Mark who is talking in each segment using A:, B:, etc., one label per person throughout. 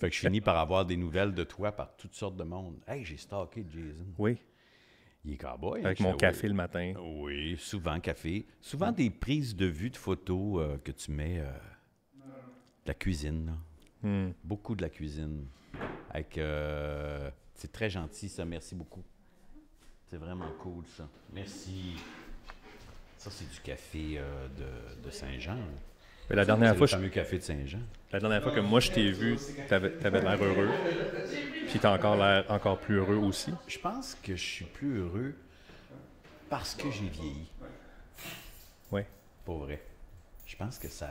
A: Fait que je finis par avoir des nouvelles de toi par toutes sortes de monde. Hey, j'ai stalké Jason.
B: Oui,
A: Il est cowboy.
B: avec mon café le matin.
A: Oui, souvent café. Souvent des prises de vue de photos que tu mets de la cuisine. Là. Beaucoup de la cuisine. Avec, c'est très gentil, ça. Merci beaucoup. C'est vraiment cool, ça. Merci. Ça, c'est du café de Saint-Jean.
B: Mais la dernière fois,
A: le fameux café de Saint-Jean.
B: La dernière fois que moi je t'ai vu, t'avais l'air heureux. Puis t'as encore l'air encore plus heureux aussi.
A: Je pense que je suis plus heureux parce que j'ai vieilli.
B: Oui.
A: Pour vrai. Je pense que ça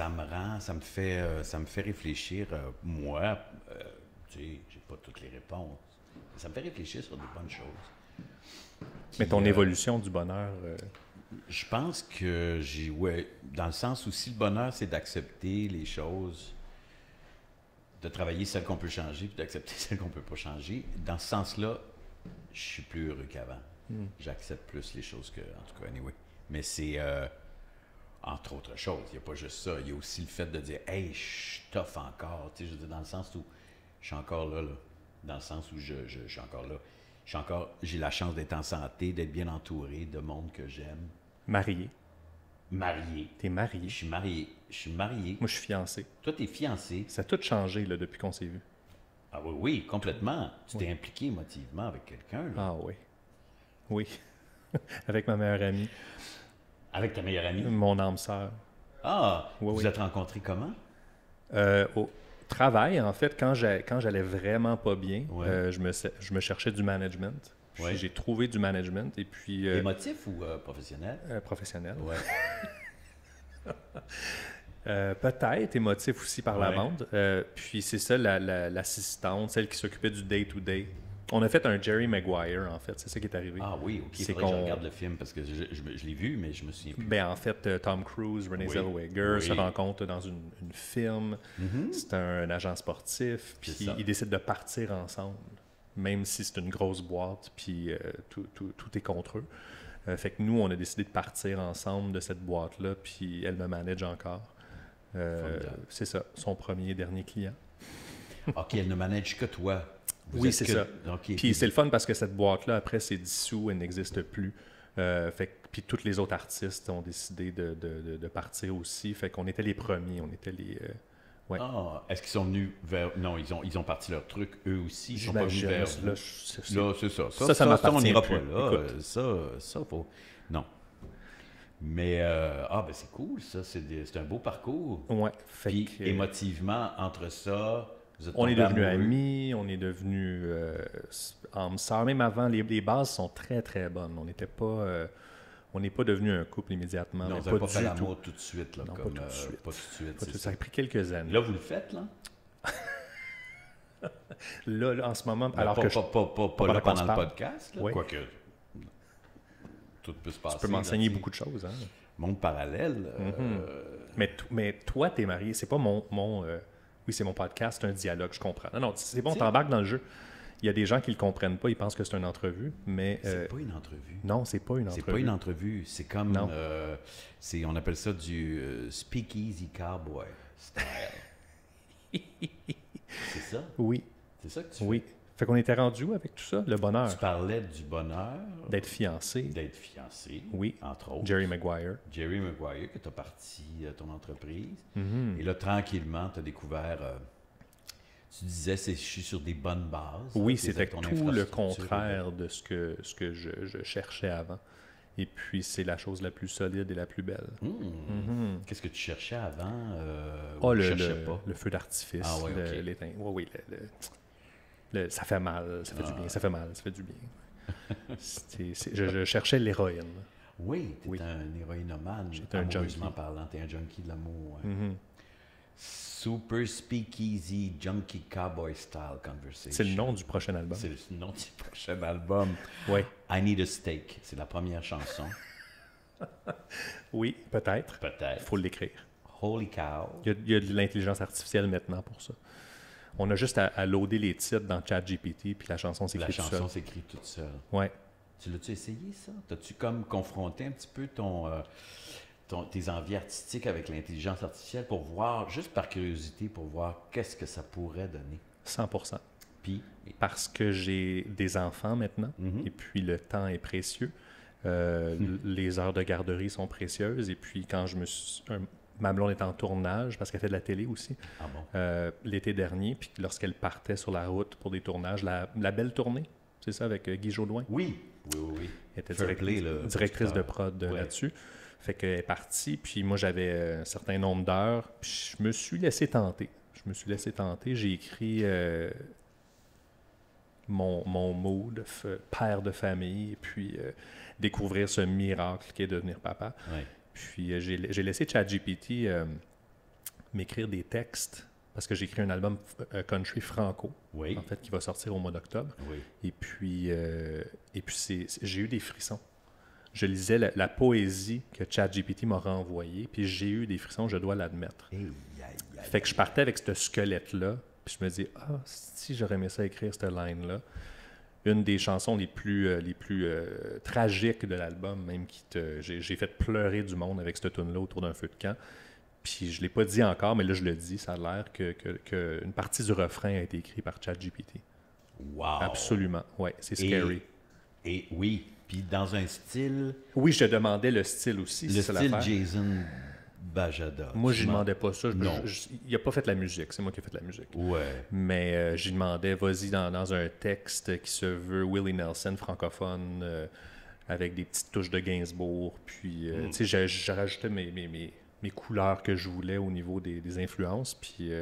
A: me fait réfléchir. Moi, tu sais, j'ai pas toutes les réponses. Ça me fait réfléchir sur des bonnes choses.
B: Mais ton évolution du bonheur...
A: Je pense que dans le sens où si le bonheur, c'est d'accepter les choses, de travailler celles qu'on peut changer, puis d'accepter celles qu'on peut pas changer, dans ce sens-là, je suis plus heureux qu'avant. J'accepte plus les choses que, en tout cas, anyway. Mais c'est, entre autres choses, il n'y a pas juste ça. Il y a aussi le fait de dire, hey, je suis tough encore. Tu sais, je veux dire, dans le sens où je suis encore là. Dans le sens où je suis encore là. J'ai la chance d'être en santé, d'être bien entouré de monde que j'aime.
B: Marié.
A: Marié.
B: T'es marié.
A: Je suis marié.
B: Moi, je suis fiancé.
A: Toi, t'es fiancé.
B: Ça a tout changé là, depuis qu'on s'est vu.
A: Ah oui, oui, complètement. Tu t'es impliqué émotivement avec quelqu'un. Là.
B: Ah oui. Oui. Avec ma meilleure amie.
A: Avec ta meilleure amie?
B: Mon âme sœur.
A: Ah,
B: oui,
A: vous êtes rencontrés comment?
B: Au travail, en fait, quand j'allais vraiment pas bien,
A: Ouais.
B: je me cherchais du management. Puis
A: Ouais.
B: j'ai trouvé du management et puis...
A: Émotif ou professionnel?
B: Professionnel.
A: Ouais.
B: Peut-être émotif aussi par la
A: Ouais.
B: bande. Puis c'est ça, l'assistante, celle qui s'occupait du day-to-day. On a fait un Jerry Maguire, en fait. C'est ça qui est arrivé.
A: Ah oui, ok.
B: C'est
A: Faudrait que je regarde le film parce que je l'ai vu, mais je me souviens plus.
B: Ben, en fait, Tom Cruise, Renée
A: Oui.
B: Zellweger
A: Oui.
B: se rencontrent dans une firme. C'est un agent sportif.
A: C'est
B: Puis
A: ça.
B: ils décident de partir ensemble, même si c'est une grosse boîte, puis tout est contre eux. Fait que nous, on a décidé de partir ensemble de cette boîte-là, puis elle me manage encore. C'est ça, son premier et dernier client.
A: OK, elle ne manage que toi. Vous
B: Oui,
A: êtes
B: c'est
A: que...
B: ça.
A: OK.
B: Puis c'est le fun parce que cette boîte-là, après, c'est dissous, elle n'existe plus. Puis tous les autres artistes ont décidé de partir aussi. Fait qu'on était les premiers, on était les... ouais.
A: Ah, est-ce qu'ils sont venus vers... Non, ils ont parti leur truc, eux aussi. Ils sont pas venus
B: J'imagine,
A: vers vous.
B: là,
A: Là, c'est ça.
B: Ça m'appartient
A: on n'ira
B: plus.
A: pas là.
B: Écoute.
A: Ça, faut... Non. Mais, ben c'est cool, ça. C'est un beau parcours.
B: Ouais. Fait
A: Puis,
B: que,
A: émotivement, entre ça, vous êtes
B: on est
A: tombés
B: devenus
A: amoureux.
B: amis, on est devenus âmes sœurs. Même avant, les bases sont très, très bonnes. On n'est pas devenus un couple immédiatement.
A: Non,
B: mais
A: vous n'avez pas
B: du
A: fait
B: tout.
A: l'amour tout de suite. Là,
B: Non,
A: comme,
B: pas tout de suite.
A: Pas tout de suite,
B: Pas tout-
A: c'est
B: Ça
A: ça.
B: a pris quelques années.
A: Là, vous le faites, là?
B: Là, en ce moment,
A: Ben,
B: alors
A: pas,
B: que
A: pas, pas, pas, pas
B: pendant
A: là
B: qu'on
A: pendant
B: se
A: le
B: parle.
A: podcast, là.
B: Oui.
A: Quoique, tout peut se passer.
B: tu peux m'enseigner
A: là,
B: beaucoup de choses. Hein?
A: Monde parallèle.
B: Mais toi, t'es marié. C'est pas oui, c'est mon podcast, c'est un dialogue, je comprends. Non, c'est bon,
A: Tu sais-
B: t'embarques dans le jeu. Il y a des gens qui le comprennent pas, ils pensent que c'est une entrevue, mais...
A: C'est pas une entrevue.
B: Non, c'est pas une
A: C'est
B: entrevue.
A: pas une entrevue. C'est comme...
B: Non.
A: on appelle ça du speakeasy cowboy style. C'est ça?
B: Oui,
A: C'est ça que tu
B: oui. Fait qu'on était rendu où avec tout ça? Le
A: fais?
B: bonheur
A: Tu parlais du bonheur
B: d'être fiancé.
A: d'être fiancé,
B: Oui.
A: entre autres.
B: Jerry Maguire.
A: Jerry Maguire, que tu as parti ton entreprise.
B: Mhm.
A: Et là, tranquillement, tu as découvert... tu disais, je suis sur des bonnes bases.
B: Oui,
A: là,
B: c'était
A: ton
B: tout le
A: infrastructure
B: contraire de ce que je cherchais avant. Et puis, c'est la chose la plus solide et la plus belle.
A: Qu'est-ce que tu cherchais avant?
B: Oh,
A: ou tu
B: le
A: cherchais pas?
B: feu d'artifice,
A: Ah ouais, ok.
B: l'éteint. Oui, ça fait mal, ça fait du bien, ça fait mal, ça fait du bien. Je cherchais l'héroïne.
A: Oui, tu es
B: Oui.
A: un héroïnomane,
B: J'étais un
A: amoureusement
B: junkie.
A: parlant. Tu es un junkie de l'amour. Ouais.
B: Mhm.
A: Super Speakeasy Junkie Cowboy Style Conversation.
B: C'est le nom du prochain album.
A: C'est le nom du prochain album.
B: Oui.
A: I Need a Steak. C'est la première chanson.
B: Oui, peut-être. Il
A: Peut-être.
B: faut l'écrire.
A: Holy Cow.
B: Il y a de l'intelligence artificielle maintenant pour ça. On a juste à loader les titres dans ChatGPT, puis la chanson
A: La
B: s'écrit tout
A: chanson
B: seul.
A: s'écrit toute seule.
B: Ouais.
A: Tu l'as-tu essayé, ça? T'as-tu comme confronté un petit peu tes envies artistiques avec l'intelligence artificielle pour voir, juste par curiosité, pour voir qu'est-ce que ça pourrait donner.
B: 100%.
A: Puis,
B: Parce que j'ai des enfants maintenant, et puis le temps est précieux. Les heures de garderie sont précieuses. Et puis quand ma blonde est en tournage, parce qu'elle fait de la télé aussi, l'été dernier, puis lorsqu'elle partait sur la route pour des tournages, la belle tournée, c'est ça, avec Guy Jodoin?
A: Oui.
B: Elle était directrice de prod là-dessus. Fait qu'elle est partie, puis moi j'avais un certain nombre d'heures, puis je me suis laissé tenter. J'ai écrit mon mood, père de famille, et puis découvrir ce miracle qui est devenir papa.
A: Ouais.
B: Puis j'ai laissé ChatGPT m'écrire des textes, parce que j'ai écrit un album country franco, en fait, qui va sortir au mois d'octobre.
A: Oui.
B: Et puis j'ai eu des frissons. Je lisais la poésie que ChatGPT m'a renvoyée, puis j'ai eu des frissons, je dois l'admettre. Fait que je partais avec ce squelette-là, puis je me dis, si j'aurais aimé ça écrire cette line-là. Une des chansons les plus tragiques de l'album, même j'ai fait pleurer du monde avec cette tune-là autour d'un feu de camp. Puis je ne l'ai pas dit encore, mais là je le dis, ça a l'air qu'une partie du refrain a été écrite par ChatGPT.
A: Wow!
B: Absolument, ouais, c'est scary.
A: Et oui, puis dans un style...
B: Oui, je demandais le style aussi.
A: Le style Jason Bajada.
B: Moi, je ne demandais pas ça.
A: Non.
B: Il n'a pas fait la musique, c'est moi qui ai fait la musique.
A: Ouais.
B: Mais j'y demandais, vas-y dans un texte qui se veut Willie Nelson, francophone, avec des petites touches de Gainsbourg. Puis, tu sais, j'ai rajouté mes couleurs que je voulais au niveau des influences. Puis,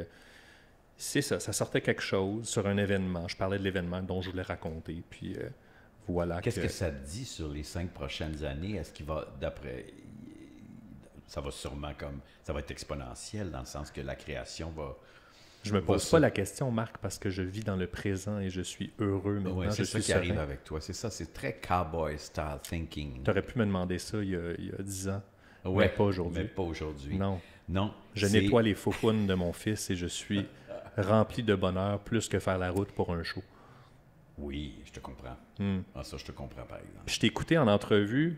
B: c'est ça sortait quelque chose sur un événement. Je parlais de l'événement dont je voulais raconter. Puis, voilà.
A: Qu'est-ce que ça te dit sur les 5 prochaines années? Est-ce qu'il va, d'après... Ça va sûrement ça va être exponentiel dans le sens que la création va...
B: Je me pose pas la question, Marc, parce que je vis dans le présent et je suis heureux maintenant.
A: Ouais, c'est ça qui arrive avec toi. C'est ça, c'est très cowboy style thinking.
B: Tu aurais pu me demander ça il y a 10 ans.
A: Ouais,
B: mais pas aujourd'hui.
A: Mais pas aujourd'hui.
B: Non. Je nettoie les faufounes de mon fils et je suis rempli de bonheur plus que faire la route pour un show.
A: Oui, je te comprends. Ça, je te comprends, par exemple.
B: Puis je t'ai écouté en entrevue.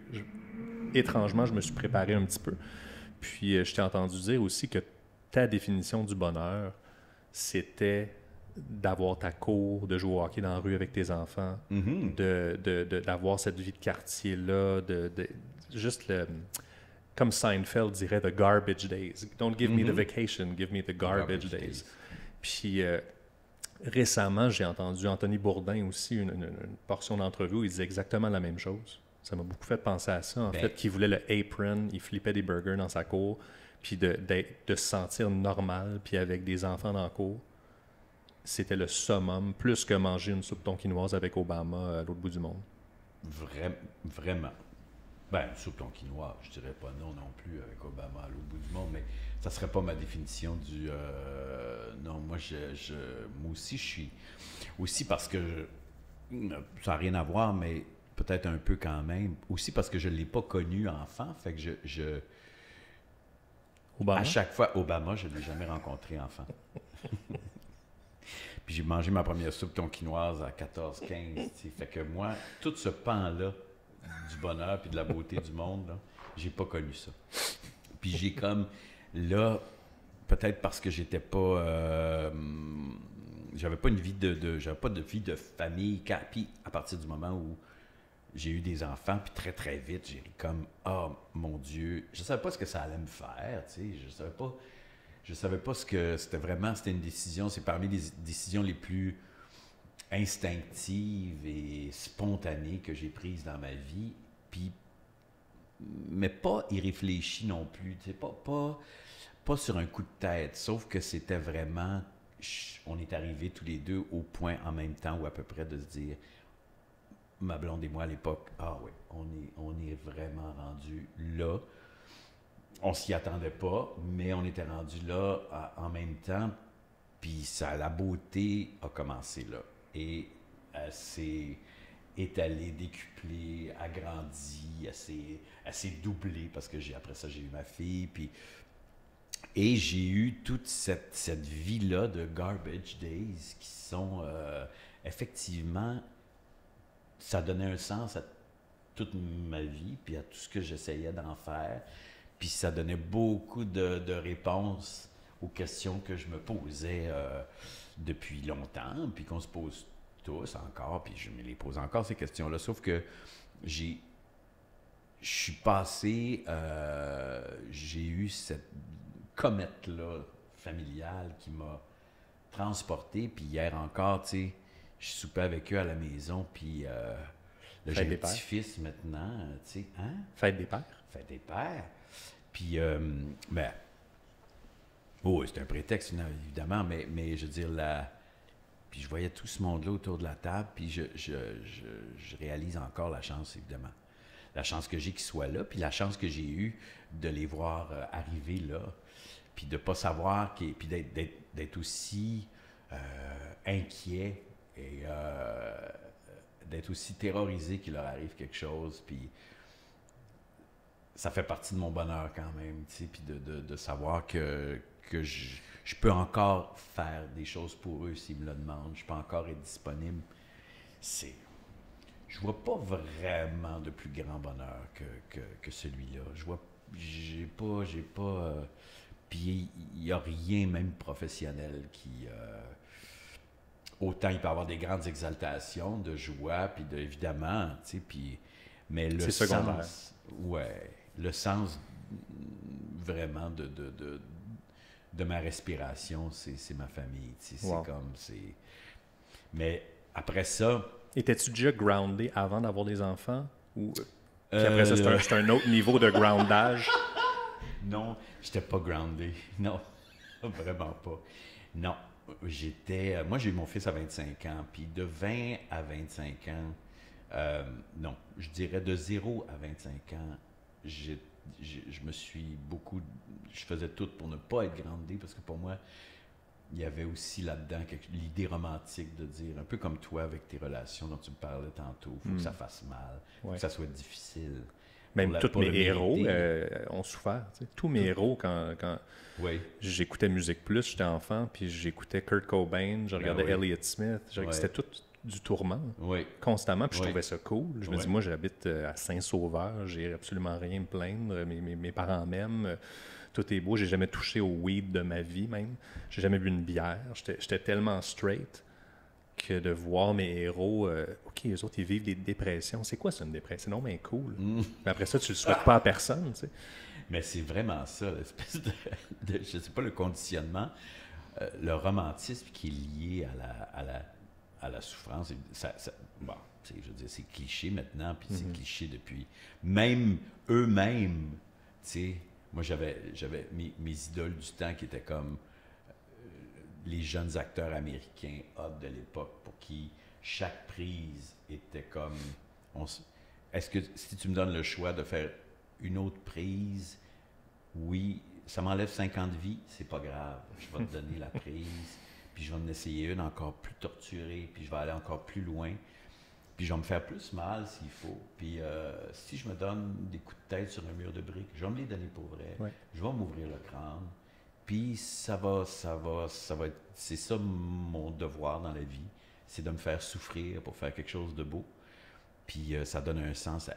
B: Étrangement, je me suis préparé un petit peu. Puis je t'ai entendu dire aussi que ta définition du bonheur, c'était d'avoir ta cour, de jouer au hockey dans la rue avec tes enfants, d'avoir cette vie de quartier-là, juste comme Seinfeld dirait, the garbage days. Don't give me the vacation, give me the garbage days. Puis récemment, j'ai entendu Anthony Bourdain aussi, une portion d'entrevue où il disait exactement la même chose. Ça m'a beaucoup fait penser à ça, en fait, qu'il voulait le apron, il flippait des burgers dans sa cour, puis de se sentir normal, puis avec des enfants dans la cour, c'était le summum, plus que manger une soupe tonkinoise avec Obama à l'autre bout du monde.
A: Vraiment. Soupe tonkinoise, je dirais pas non plus avec Obama à l'autre bout du monde, mais ça serait pas ma définition du... non, moi aussi, je suis... Aussi parce que... ça n'a rien à voir, mais... peut-être un peu quand même. Aussi parce que je ne l'ai pas connu enfant. Fait que
B: Obama?
A: À chaque fois, Obama, je ne l'ai jamais rencontré enfant. Puis j'ai mangé ma première soupe tonkinoise à 14-15. Fait que moi, tout ce pan-là du bonheur puis de la beauté du monde, là, j'ai pas connu ça. Puis j'ai comme... Là, peut-être parce que j'étais pas... j'avais pas une vie j'avais pas de vie de famille. Puis à partir du moment où j'ai eu des enfants, puis très, très vite, j'ai comme, mon Dieu, je savais pas ce que ça allait me faire, tu sais, je savais pas ce que c'était vraiment, c'était une décision, c'est parmi les décisions les plus instinctives et spontanées que j'ai prises dans ma vie, puis, mais pas irréfléchies non plus, tu sais, pas sur un coup de tête, sauf que c'était vraiment, on est arrivés tous les deux au point en même temps, ou à peu près, de se dire, ma blonde et moi à l'époque, on est vraiment rendu là. On s'y attendait pas, mais on était rendu là en même temps. Puis la beauté a commencé là. Et elle s'est étalée, décuplée, agrandie, elle s'est doublée parce que après ça, j'ai eu ma fille. Et j'ai eu toute cette vie-là de garbage days qui sont effectivement... Ça donnait un sens à toute ma vie, puis à tout ce que j'essayais d'en faire. Puis ça donnait beaucoup de réponses aux questions que je me posais depuis longtemps, puis qu'on se pose tous encore, puis je me les pose encore, ces questions-là. Sauf que je suis passé, j'ai eu cette comète-là familiale qui m'a transporté, puis hier encore, tu sais, je soupais avec eux à la maison, puis là, j'ai un petit-fils maintenant, tu sais, hein?
B: Fête des pères.
A: Fête des pères. Puis, ben, oh, c'est un prétexte, évidemment, mais je veux dire, puis je voyais tout ce monde-là autour de la table, puis je réalise encore la chance, évidemment. La chance que j'ai qu'ils soient là, puis la chance que j'ai eue de les voir arriver là, puis de ne pas savoir, puis d'être aussi inquiet et d'être aussi terrorisé qu'il leur arrive quelque chose, puis ça fait partie de mon bonheur quand même, tu sais, puis de savoir que je peux encore faire des choses pour eux s'ils me le demandent, je peux encore être disponible. Je vois pas vraiment de plus grand bonheur que celui-là. J'ai pas, puis il n'y a rien, même professionnel, qui... autant il peut y avoir des grandes exaltations de joie, puis évidemment, tu sais, puis... Mais le sens... Ouais, le sens vraiment de ma respiration, c'est ma famille, tu sais, c'est comme... Mais après ça...
B: Étais-tu déjà groundé avant d'avoir des enfants? Ou... Puis après ça, c'est un autre niveau de groundage?
A: Non, j'étais pas groundé. Non, vraiment pas. Non, moi, j'ai eu mon fils à 25 ans, puis de 20 à 25 ans, non, je dirais de 0 à 25 ans, je faisais tout pour ne pas être groundé, parce que pour moi, il y avait aussi là-dedans l'idée romantique de dire, un peu comme toi avec tes relations dont tu me parlais tantôt, il faut que ça fasse mal, il faut que ça soit difficile.
B: Même tous mes héros ont souffert. Tu sais. Tous mes héros, quand j'écoutais Musique Plus, j'étais enfant, puis j'écoutais Kurt Cobain, je regardais Elliott Smith, c'était tout du tourment, constamment, puis je trouvais ça cool. Je me dis, moi, j'habite à Saint-Sauveur, j'ai absolument rien à me plaindre, mes parents m'aiment, tout est beau, j'ai jamais touché au weed de ma vie même, j'ai jamais bu une bière, j'étais tellement straight que de voir mes héros, OK, eux autres, ils vivent des dépressions. C'est quoi ça, une dépression? Non, mais cool. Mais après ça, tu le souhaites pas à personne, tu sais.
A: Mais c'est vraiment ça, l'espèce je sais pas, le conditionnement, le romantisme qui est lié à la souffrance. Bon, je veux dire, c'est cliché maintenant, puis c'est cliché depuis. Même eux-mêmes, tu sais, moi, j'avais mes idoles du temps qui étaient comme les jeunes acteurs américains hot de l'époque pour qui chaque prise était comme... Est-ce que si tu me donnes le choix de faire une autre prise, oui, ça m'enlève 50 vies, c'est pas grave. Je vais te donner la prise, puis je vais en essayer une encore plus torturée, puis je vais aller encore plus loin, puis je vais me faire plus mal s'il faut. Puis si je me donne des coups de tête sur un mur de briques, je vais me les donner pour vrai.
B: Ouais.
A: Je vais m'ouvrir le crâne. Puis ça va être, c'est ça mon devoir dans la vie, c'est de me faire souffrir pour faire quelque chose de beau. Puis ça donne un sens,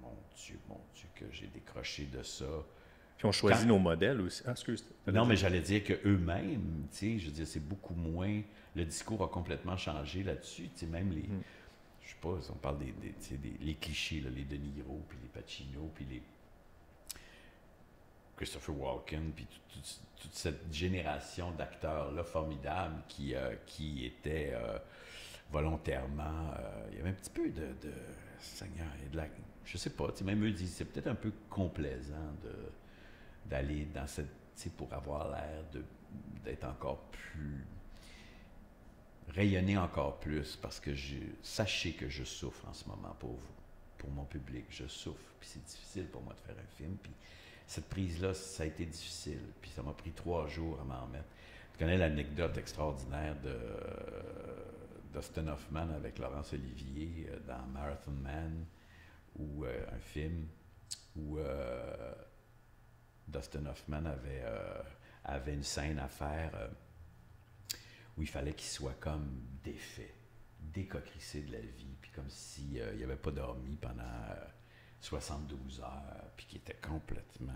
A: mon Dieu, que j'ai décroché de ça.
B: Puis on choisit nos modèles aussi. Ah, excuse.
A: Non, mais j'allais dire qu'eux-mêmes, tu sais, je veux dire, c'est beaucoup moins, le discours a complètement changé là-dessus, tu sais, même les, je sais pas, on parle les clichés, là, les De Niro, puis les Pacino, puis les Christopher Walken, puis toute cette génération d'acteurs-là formidables qui étaient volontairement... il y avait un petit peu de Seigneur, je sais pas, même eux disent c'est peut-être un peu complaisant d'aller dans cette... pour avoir l'air d'être encore plus... rayonner encore plus, parce que sachez que je souffre en ce moment pour vous, pour mon public, je souffre, puis c'est difficile pour moi de faire un film, puis cette prise-là, ça a été difficile. Puis ça m'a pris 3 jours à m'en remettre. Tu connais l'anecdote extraordinaire de Dustin Hoffman avec Laurence Olivier dans Marathon Man, ou un film où Dustin Hoffman avait une scène à faire où il fallait qu'il soit comme défait, décocrissé de la vie, puis comme s'il n'avait pas dormi pendant 72 heures, puis qui était complètement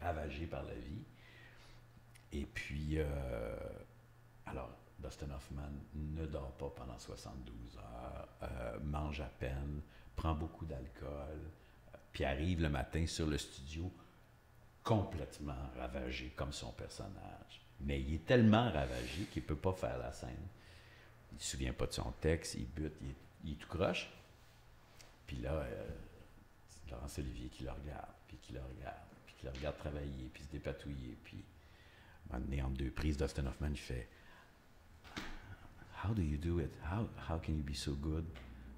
A: ravagé par la vie. Et puis, alors, Dustin Hoffman ne dort pas pendant 72 heures, mange à peine, prend beaucoup d'alcool, puis arrive le matin sur le studio complètement ravagé comme son personnage. Mais il est tellement ravagé qu'il ne peut pas faire la scène. Il ne se souvient pas de son texte, il bute, il est tout croche. Puis là, Laurence Olivier qui le regarde, puis qui le regarde travailler, puis se dépatouiller, puis à un moment donné, entre deux prises, Dustin Hoffman, il fait « How do you do it? How can you be so good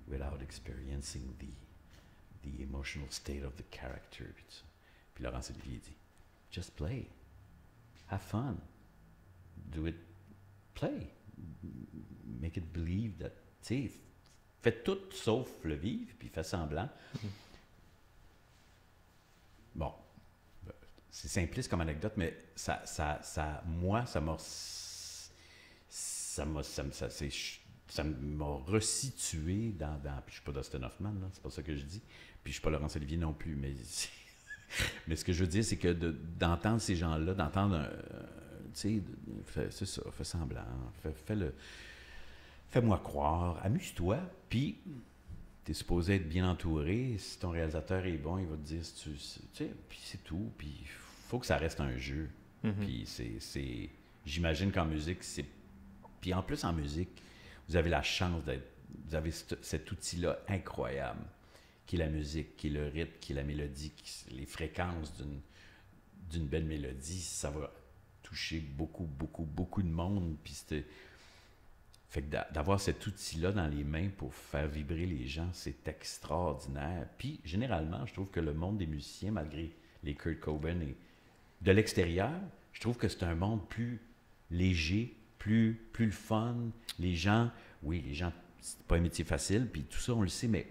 A: without experiencing the emotional state of the character? » Puis Laurence Olivier dit « Just play. Have fun. Do it. Play. Make it believe that... » Tu sais, fais tout sauf le vivre, puis fais semblant. Bon, c'est simpliste comme anecdote, mais moi, ça m'a resitué dans puis je suis pas Dustin Hoffman, là, c'est pas ça que je dis, puis je suis pas Laurence Olivier non plus, mais ce que je veux dire, c'est que d'entendre ces gens-là, d'entendre, tu sais, c'est ça, fais semblant, fais-moi croire, amuse-toi, puis tu es supposé être bien entouré. Si ton réalisateur est bon, il va te dire, tu sais, puis c'est tout. Puis il faut que ça reste un jeu. Puis j'imagine qu'en musique, puis en plus en musique, vous avez la chance vous avez cet outil-là incroyable, qui est la musique, qui est le rythme, qui est la mélodie, les fréquences d'une belle mélodie, ça va toucher beaucoup, beaucoup, beaucoup de monde. Puis fait que d'avoir cet outil-là dans les mains pour faire vibrer les gens, c'est extraordinaire. Puis, généralement, je trouve que le monde des musiciens, malgré les Kurt Cobain, de l'extérieur, je trouve que c'est un monde plus léger, plus le fun. Les gens, c'est pas un métier facile, puis tout ça, on le sait, mais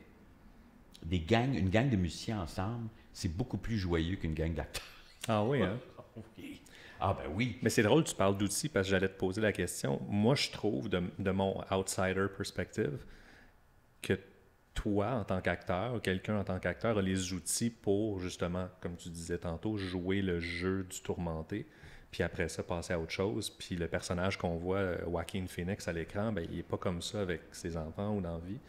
A: une gang de musiciens ensemble, c'est beaucoup plus joyeux qu'une gang d'acteurs.
B: Ah oui, hein?
A: Oui. Ah ben oui.
B: Mais c'est drôle, tu parles d'outils parce que j'allais te poser la question. Moi, je trouve, de mon outsider perspective, que toi, en tant qu'acteur, ou quelqu'un en tant qu'acteur, a les outils pour, justement, comme tu disais tantôt, jouer le jeu du tourmenté, puis après ça, passer à autre chose. Puis le personnage qu'on voit, Joaquin Phoenix, à l'écran, ben, il n'est pas comme ça avec ses enfants ou dans la vie.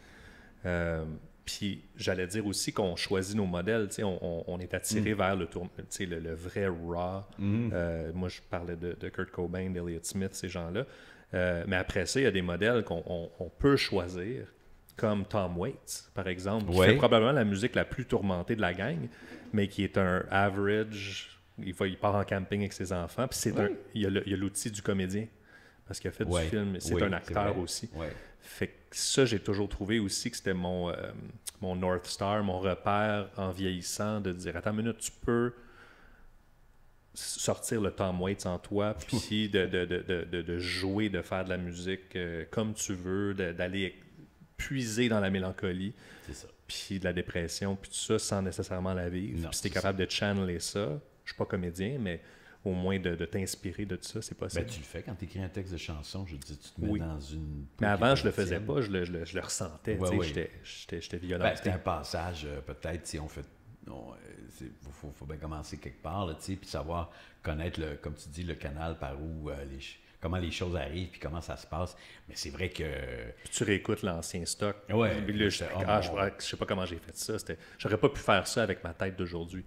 B: Puis j'allais dire aussi qu'on choisit nos modèles, on est attiré vers le vrai raw. Moi, je parlais de Kurt Cobain, d'Elliott Smith, ces gens-là. Mais après ça, il y a des modèles qu'on peut choisir, comme Tom Waits, par exemple, qui fait probablement la musique la plus tourmentée de la gang, mais qui est un average. Il part en camping avec ses enfants. Puis il y a l'outil du comédien, parce qu'il a fait du film. C'est un acteur aussi. Fait que ça, j'ai toujours trouvé aussi que c'était mon North Star, mon repère en vieillissant, de dire, attends une minute, tu peux sortir le Tom Waits en toi, puis de jouer, de faire de la musique comme tu veux, d'aller puiser dans la mélancolie, puis de la dépression, puis tout ça, sans nécessairement la vivre. Puis si tu es capable de channeler ça, je suis pas comédien, mais au moins de t'inspirer de tout ça, c'est possible.
A: Ben, tu le fais quand tu écris un texte de chanson, je dis, tu te mets dans une...
B: Mais avant, je le faisais pas, je le ressentais, j'étais violent.
A: Ben, c'était un passage, peut-être, si on fait... faut bien commencer quelque part, puis savoir connaître, comme tu dis, le canal par où, comment les choses arrivent, puis comment ça se passe. Mais c'est vrai que...
B: Puis tu réécoutes l'ancien stock.
A: Ouais.
B: Je sais pas comment j'ai fait ça. J'aurais pas pu faire ça avec ma tête d'aujourd'hui.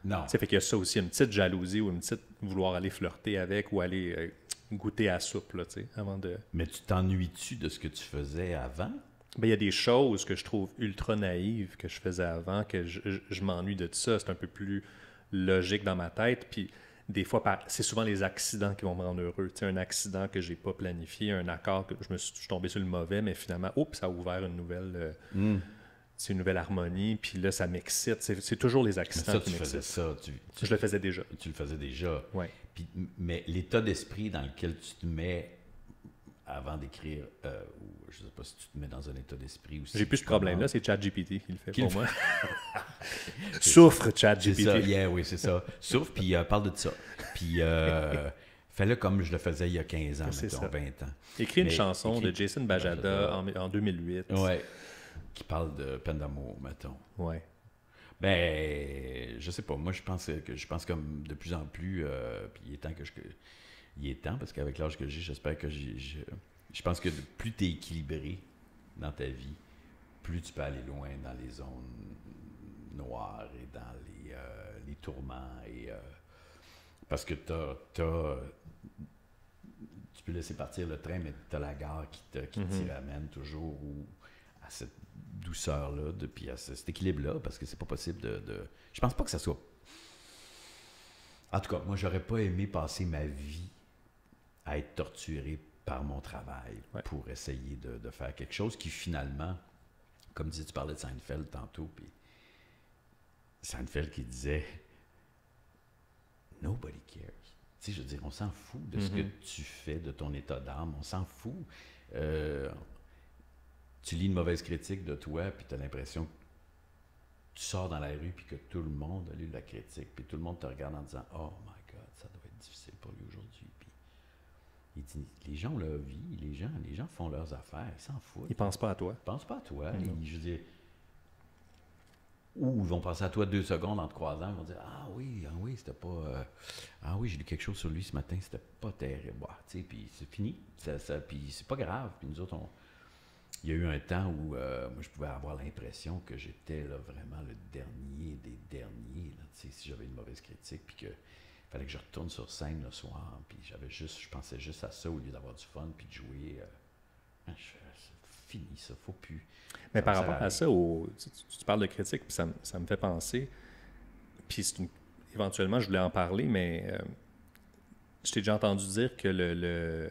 A: Non.
B: Fait qu'il y a ça aussi, une petite jalousie ou une petite vouloir aller flirter avec ou aller goûter à la soupe, là, avant de...
A: Mais tu t'ennuies-tu de ce que tu faisais avant?
B: Ben, il y a des choses que je trouve ultra naïves que je faisais avant, que je m'ennuie de tout ça. C'est un peu plus logique dans ma tête. Puis des fois, c'est souvent les accidents qui vont me rendre heureux. Tu sais, un accident que j'ai pas planifié, un accord que je suis tombé sur le mauvais, mais finalement, ça a ouvert une nouvelle... C'est une nouvelle harmonie, puis là, ça m'excite. C'est toujours les accidents qui m'excitent. Je le faisais déjà.
A: Tu le faisais déjà.
B: Oui.
A: Mais l'état d'esprit dans lequel tu te mets avant d'écrire, ou je ne sais pas si tu te mets dans un état d'esprit aussi.
B: J'ai plus ce problème-là, c'est ChatGPT qui le fait pour moi. Souffre, ChatGPT.
A: Oui, c'est ça. Souffre, puis parle de ça. Puis fais-le comme je le faisais il y a 15 ans, mettons, 20 ans.
B: Écris une chanson de Jason Bajada en 2008.
A: Oui. Qui parle de peine d'amour, mettons.
B: Oui.
A: Ben, je sais pas. Moi, je pense comme de plus en plus, puis il est temps, parce qu'avec l'âge que j'ai, j'espère que je pense que plus tu es équilibré dans ta vie, plus tu peux aller loin dans les zones noires et dans les tourments. Parce que tu peux laisser partir le train, mais tu as la gare qui t'y ramène toujours à cette douceur-là, puis à cet équilibre-là, parce que c'est pas possible Je pense pas que ça soit... En tout cas, moi, j'aurais pas aimé passer ma vie à être torturé par mon travail pour essayer de faire quelque chose qui, finalement, comme tu parlais de Seinfeld tantôt, puis Seinfeld qui disait « Nobody cares ». Tu sais, je veux dire, on s'en fout de ce que tu fais, de ton état d'âme, on s'en fout. Tu lis une mauvaise critique de toi, puis tu as l'impression que tu sors dans la rue, puis que tout le monde a lu la critique, puis tout le monde te regarde en disant « Oh my God, ça doit être difficile pour lui aujourd'hui. » Puis il dit « Les gens ont leur vie, les gens font leurs affaires, ils s'en foutent. »
B: Ils pensent pas à toi.
A: Ils pensent pas à toi. Je veux dire, ou ils vont penser à toi 2 secondes en te croisant, ils vont dire ah oui, c'était pas. Ah oui, j'ai lu quelque chose sur lui ce matin, c'était pas terrible. Bah, tu sais, puis c'est fini. Puis c'est pas grave. Puis nous autres, il y a eu un temps où moi, je pouvais avoir l'impression que j'étais là, vraiment le dernier des derniers. Là, si j'avais une mauvaise critique, puis que fallait que je retourne sur scène le soir, puis je pensais juste à ça au lieu d'avoir du fun, puis de jouer. C'est fini, ça, faut plus.
B: Mais par rapport à ça, tu parles de critique, puis ça me fait penser, puis éventuellement, je voulais en parler, mais je t'ai déjà entendu dire que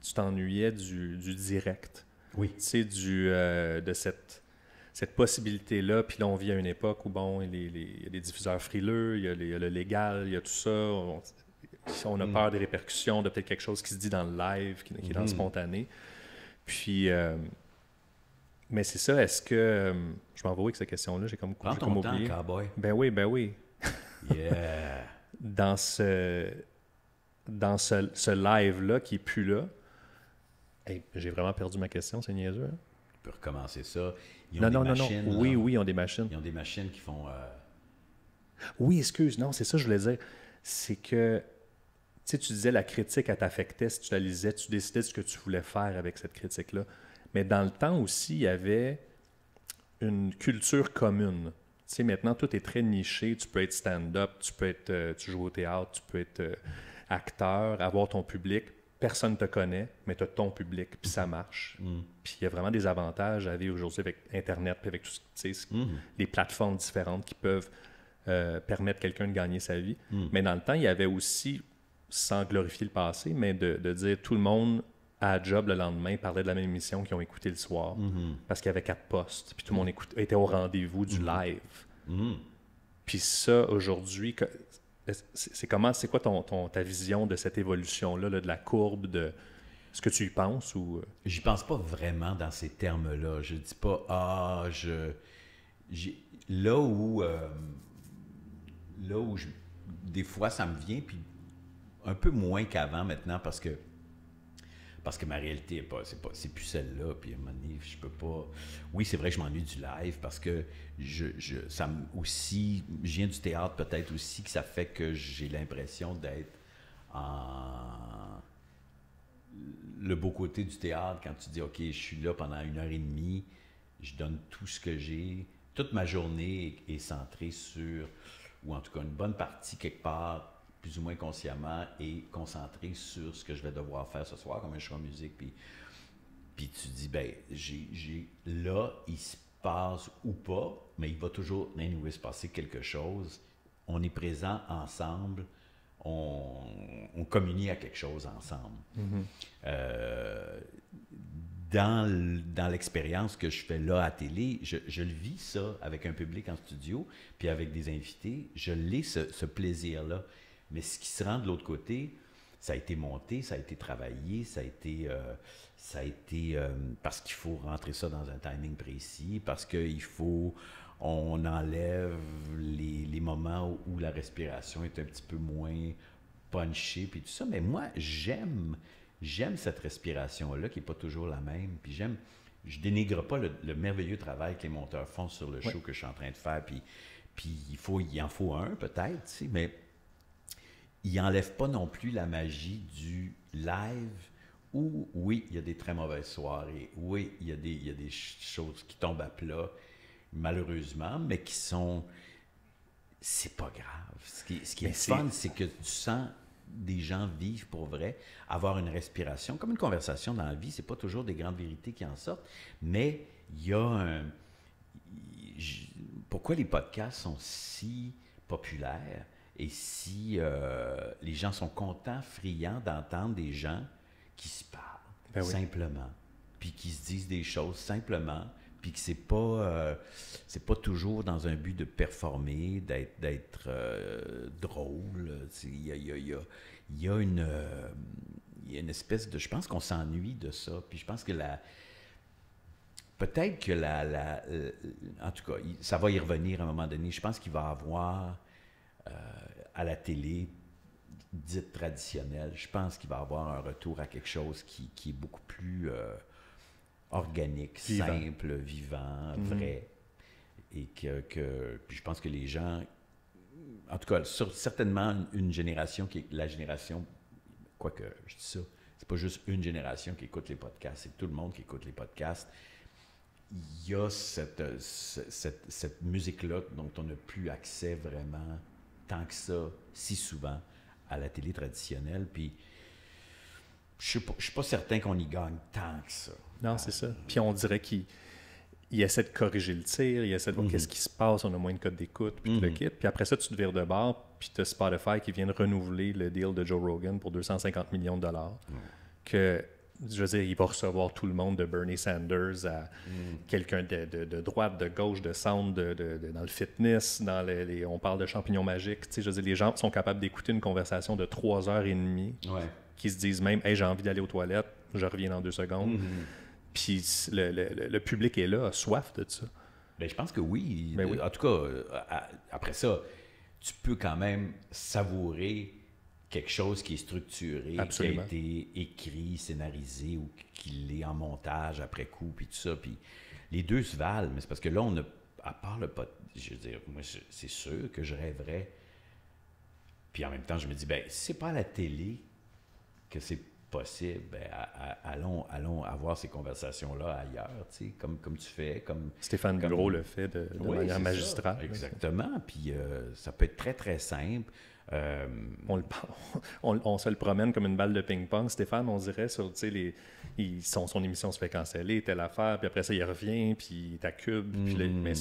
B: tu t'ennuyais du direct.
A: Oui.
B: Tu sais, de cette possibilité-là, puis là, on vit à une époque où, bon, il y a des diffuseurs frileux, il y a le légal, il y a tout ça, on a peur des répercussions, de peut-être quelque chose qui se dit dans le live, qui est dans le spontané. Puis... mais c'est ça, est-ce que... je m'en vais avec cette question-là, j'ai comme oublié.
A: Temps, cowboy.
B: Ben oui.
A: Yeah!
B: Dans ce live-là qui est plus là, hey, j'ai vraiment perdu ma question, c'est niaiseux. Hein?
A: Tu peux recommencer ça.
B: Non. Oui, ils ont des machines.
A: Ils ont des machines qui font...
B: Oui, excuse, non, c'est ça que je voulais dire. C'est que, tu sais, tu disais la critique, elle t'affectait, si tu la lisais, tu décidais de ce que tu voulais faire avec cette critique-là. Mais dans le temps aussi, il y avait une culture commune. Tu sais, maintenant, tout est très niché. Tu peux être stand-up, tu joues au théâtre, tu peux être acteur, avoir ton public. Personne ne te connaît, mais tu as ton public, puis ça marche. Puis il y a vraiment des avantages à vivre aujourd'hui avec Internet, puis avec tout, tu sais, les plateformes différentes qui peuvent permettre à quelqu'un de gagner sa vie. Mais dans le temps, il y avait aussi, sans glorifier le passé, mais de dire tout le monde à job le lendemain parlait de la même émission qu'ils ont écouté le soir parce qu'il y avait 4 postes puis tout le monde était au rendez-vous du live. Puis ça, aujourd'hui, c'est quoi ta vision de cette évolution-là, là, de la courbe, de est-ce que tu y penses ou...
A: J'y pense pas vraiment dans ces termes-là. Je dis pas là où des fois ça me vient, puis un peu moins qu'avant maintenant parce que ma réalité c'est plus celle-là, puis à un moment donné, je peux pas... Oui, c'est vrai que je m'ennuie du live parce que je viens du théâtre peut-être aussi, que ça fait que j'ai l'impression d'être le beau côté du théâtre quand tu dis, OK, je suis là pendant 1h30, je donne tout ce que j'ai, toute ma journée est centrée sur, ou en tout cas une bonne partie quelque part, plus ou moins consciemment, et concentré sur ce que je vais devoir faire ce soir, comme un show en musique. Puis tu dis, ben, là, il se passe ou pas, mais il va toujours se passer quelque chose. On est présent ensemble, on communie à quelque chose ensemble. Dans l'expérience que je fais là à télé, je le vis ça avec un public en studio, puis avec des invités, je l'ai ce plaisir-là. Mais ce qui se rend de l'autre côté, ça a été monté, ça a été travaillé, ça a été parce qu'il faut rentrer ça dans un timing précis, parce on enlève les moments où la respiration est un petit peu moins punchée, puis tout ça. Mais moi, j'aime cette respiration-là qui n'est pas toujours la même. Puis je dénigre pas le merveilleux travail que les monteurs font sur le show que je suis en train de faire, puis Puis il en faut un peut-être, tu sais, mais il n'enlève pas non plus la magie du live où, oui, il y a des très mauvaises soirées, oui, il y a des choses qui tombent à plat, malheureusement, mais qui sont... C'est pas grave. Ce qui est fun, c'est que tu sens des gens vivre pour vrai, avoir une respiration. Comme une conversation dans la vie, c'est pas toujours des grandes vérités qui en sortent, mais il y a un... Pourquoi les podcasts sont si populaires et si les gens sont contents, friands d'entendre des gens qui se parlent simplement, puis qui se disent des choses simplement, puis que c'est pas toujours dans un but de performer, d'être drôle. Il y a une espèce de... Je pense qu'on s'ennuie de ça, puis je pense que peut-être que en tout cas, ça va y revenir à un moment donné. Je pense qu'il va y avoir à la télé dite traditionnelle, je pense qu'il va y avoir un retour à quelque chose qui est beaucoup plus organique, simple, vivant, vrai. Et puis je pense que les gens, en tout cas, certainement une génération qui est la génération, quoique je dis ça, c'est pas juste une génération qui écoute les podcasts, c'est tout le monde qui écoute les podcasts. Il y a cette musique-là dont on n'a plus accès vraiment tant que ça, si souvent, à la télé traditionnelle. Puis, je ne suis pas certain qu'on y gagne tant que ça.
B: Non, c'est ça. Puis on dirait qu'il essaie de corriger le tir, il essaie de voir qu'est-ce qui se passe, on a moins de codes d'écoute, puis le kit. Puis après ça, tu te vires de bord, puis tu as Spotify qui vient de renouveler le deal de Joe Rogan pour 250 millions de dollars. Que... Je veux dire, il va recevoir tout le monde, de Bernie Sanders à quelqu'un de droite, de gauche, de centre, dans le fitness, on parle de champignons magiques. Tu sais, je veux dire, les gens sont capables d'écouter une conversation de 3h30 qui se disent même « Hey, j'ai envie d'aller aux toilettes, je reviens dans 2 secondes. Puis le public est là, a soif de ça.
A: Bien, je pense que oui.
B: Oui.
A: En tout cas, après ça, tu peux quand même savourer quelque chose qui est structuré,
B: Absolument.
A: qui a été écrit, scénarisé ou qui l'est en montage après coup, puis tout ça. Puis les deux se valent, mais c'est parce que là, on a, à part le pot, je veux dire, moi, c'est sûr que je rêverais. Puis en même temps, je me dis, ben si c'est pas à la télé que c'est possible, ben, allons avoir ces conversations-là ailleurs, tu sais, comme tu fais.
B: Stéphane Bureau le fait de manière magistrale.
A: Ça, exactement. Puis ça peut être très, très simple.
B: On se le promène comme une balle de ping-pong. Stéphane, on dirait, sur son émission se fait canceller, telle affaire, puis après ça, il revient, puis il est à Cube. Puis mais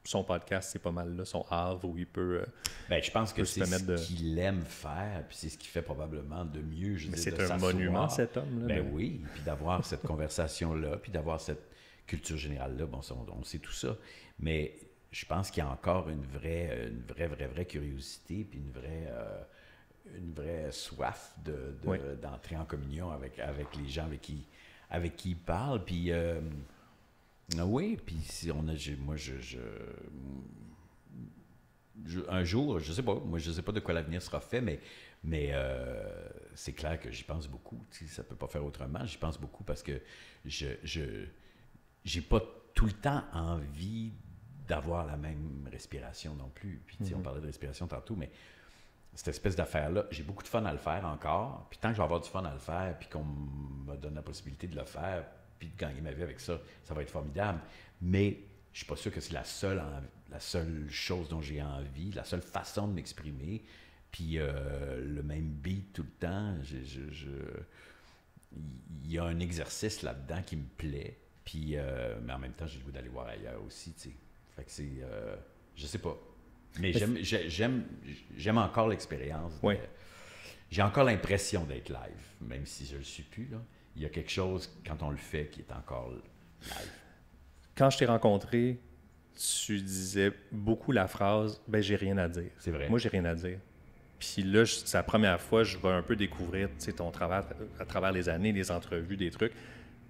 B: son podcast, c'est pas mal là, son havre où il peut.
A: Je pense que c'est ce qu'il aime faire, puis c'est ce qu'il fait probablement de mieux.
B: Mais c'est un monument, cet homme-là.
A: Oui, puis d'avoir cette conversation-là, puis d'avoir cette culture générale-là, bon, on sait tout ça. Mais je pense qu'il y a encore une vraie curiosité, puis une vraie soif d'entrer en communion avec les gens avec qui il parle. Puis, oui, puis si on a, un jour, je sais pas de quoi l'avenir sera fait, mais c'est clair que j'y pense beaucoup. Ça peut pas faire autrement. J'y pense beaucoup parce que j'ai pas tout le temps envie d'avoir la même respiration non plus. Puis, on parlait de respiration tantôt, mais cette espèce d'affaire-là, j'ai beaucoup de fun à le faire encore. Puis tant que je vais avoir du fun à le faire, puis qu'on me donne la possibilité de le faire, puis de gagner ma vie avec ça, ça va être formidable. Mais je suis pas sûr que c'est la seule chose dont j'ai envie, la seule façon de m'exprimer. Puis le même beat tout le temps. Il y a un exercice là-dedans qui me plaît. Puis, mais en même temps, j'ai le goût d'aller voir ailleurs aussi, tu sais. Fait que c'est... je sais pas. Mais j'aime encore l'expérience.
B: Oui.
A: J'ai encore l'impression d'être live, même si je le suis plus, là. Il y a quelque chose, quand on le fait, qui est encore live.
B: Quand je t'ai rencontré, tu disais beaucoup la phrase « ben j'ai rien à dire ».
A: C'est vrai.
B: Moi, j'ai rien à dire. Puis là, c'est la première fois que je vais un peu découvrir ton travail à travers les années, les entrevues, des trucs.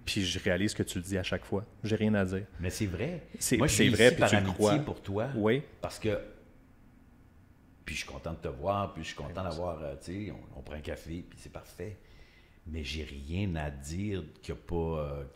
B: Puis je réalise que tu le dis à chaque fois. J'ai rien à dire.
A: Mais c'est vrai.
B: Moi, je suis vrai,
A: ici par amitié pour toi.
B: Oui.
A: Parce que... Puis je suis content de te voir, puis je suis content d'avoir... tu sais, on prend un café, puis c'est parfait. Mais j'ai rien à dire qu'il n'y a pas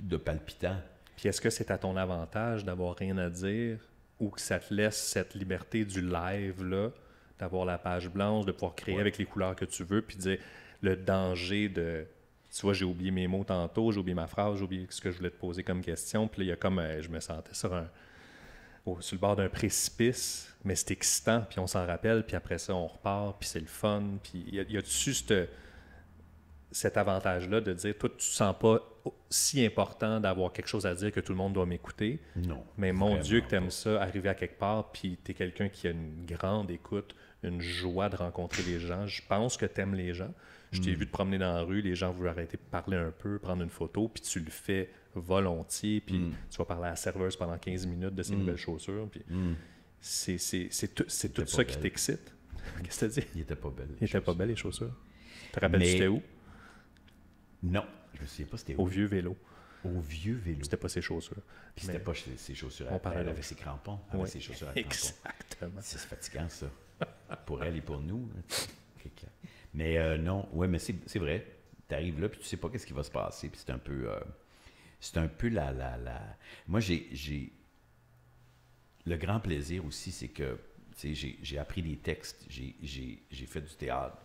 A: de palpitant.
B: Puis est-ce que c'est à ton avantage d'avoir rien à dire ou que ça te laisse cette liberté du live, là, d'avoir la page blanche, de pouvoir créer avec les couleurs que tu veux, puis dire le danger de... Tu vois, j'ai oublié mes mots tantôt, j'ai oublié ma phrase, j'ai oublié ce que je voulais te poser comme question, puis là, il y a comme... je me sentais sur le bord d'un précipice, mais c'est excitant, puis on s'en rappelle, puis après ça, on repart, puis c'est le fun, puis il y a dessus cet avantage-là de dire, toi, tu ne sens pas si important d'avoir quelque chose à dire que tout le monde doit m'écouter.
A: Non.
B: Mais mon Dieu, que tu aimes ça, arriver à quelque part, puis tu es quelqu'un qui a une grande écoute, une joie de rencontrer les gens. Je pense que tu aimes les gens. Je t'ai vu te promener dans la rue, les gens voulaient arrêter de parler un peu, prendre une photo, puis tu le fais volontiers, puis tu vas parler à la serveuse pendant 15 minutes de ses nouvelles chaussures. Puis c'est tout ça qui t'excite. Qu'est-ce que tu dis?
A: Il était pas belle.
B: Il était pas belle, les chaussures. Tu te rappelles, c'était où?
A: Non, je me souviens pas c'était où.
B: Au vieux vélo.
A: Au vieux vélo.
B: C'était pas ses chaussures.
A: Puis c'était pas ses chaussures
B: on parlait
A: elle avait ses crampons. Elle avait ses chaussures à crampons.
B: Exactement.
A: C'est fatigant, ça. Pour elle et pour nous. Mais non, ouais, mais c'est vrai. Tu arrives là, puis tu sais pas qu'est-ce qui va se passer. Puis c'est un peu la... Moi, j'ai... Le grand plaisir aussi, c'est que j'ai appris des textes, j'ai fait du théâtre,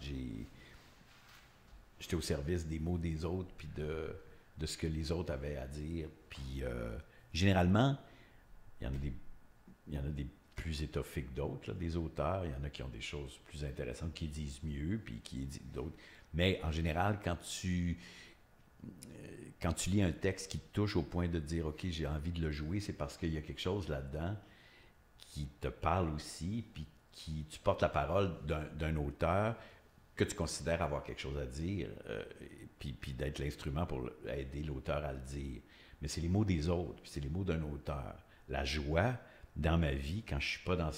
A: j'étais au service des mots des autres, puis de ce que les autres avaient à dire. Puis généralement, il y en a des plus étoffés que d'autres, là, des auteurs. Il y en a qui ont des choses plus intéressantes, qui disent mieux, puis qui disent d'autres. Mais en général, quand tu lis un texte qui te touche au point de dire « OK, j'ai envie de le jouer », c'est parce qu'il y a quelque chose là-dedans qui te parle aussi, puis tu portes la parole d'un auteur que tu considères avoir quelque chose à dire, puis d'être l'instrument pour aider l'auteur à le dire. Mais c'est les mots des autres, puis c'est les mots d'un auteur. La joie dans ma vie, quand je ne suis pas dans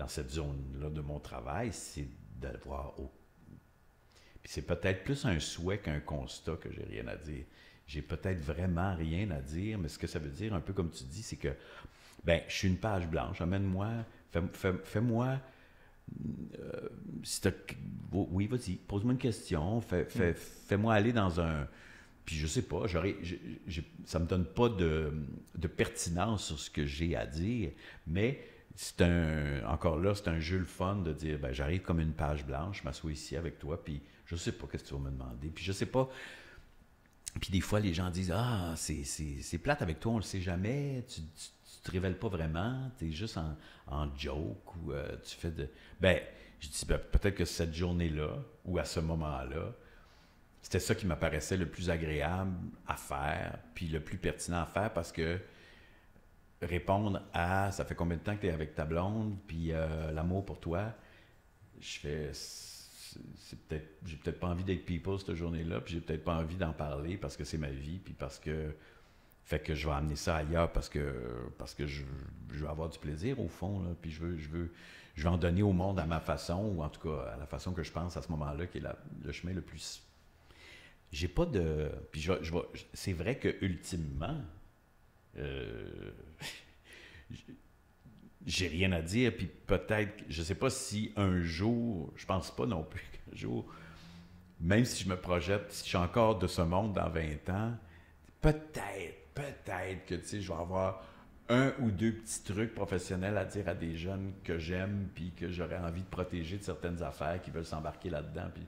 A: cette zone-là de mon travail, c'est d'avoir... Puis c'est peut-être plus un souhait qu'un constat que j'ai rien à dire. J'ai peut-être vraiment rien à dire, mais ce que ça veut dire, un peu comme tu dis, c'est que, ben, je suis une page blanche, amène-moi, fais-moi... oui, vas-y, pose-moi une question, fais-moi aller dans un... Puis je sais pas, ça me donne pas de pertinence sur ce que j'ai à dire, mais encore là, c'est un jeu le fun de dire, ben, j'arrive comme une page blanche, je m'assois ici avec toi, puis je sais pas qu'est-ce que tu vas me demander, puis je sais pas... Puis des fois, les gens disent, ah, c'est plate avec toi, on le sait jamais, tu te révèles pas vraiment, tu es juste en joke, ou tu fais de... Ben, je dis, ben, peut-être que cette journée-là, ou à ce moment-là, c'était ça qui m'apparaissait le plus agréable à faire, puis le plus pertinent à faire, parce que répondre à « ça fait combien de temps que tu es avec ta blonde, puis l'amour pour toi », je fais... j'ai peut-être pas envie d'être people cette journée-là, puis j'ai peut-être pas envie d'en parler parce que c'est ma vie, puis parce que... Fait que je vais amener ça ailleurs parce que je veux avoir du plaisir au fond, là, puis je veux en donner au monde à ma façon, ou en tout cas à la façon que je pense à ce moment-là, qui est le chemin le plus... J'ai pas de... Puis c'est vrai que ultimement, j'ai rien à dire, puis peut-être, je sais pas si un jour, je pense pas non plus qu'un jour, même si je me projette, si je suis encore de ce monde dans 20 ans, peut-être que, tu sais, je vais avoir un ou deux petits trucs professionnels à dire à des jeunes que j'aime, puis que j'aurais envie de protéger de certaines affaires qui veulent s'embarquer là-dedans, puis...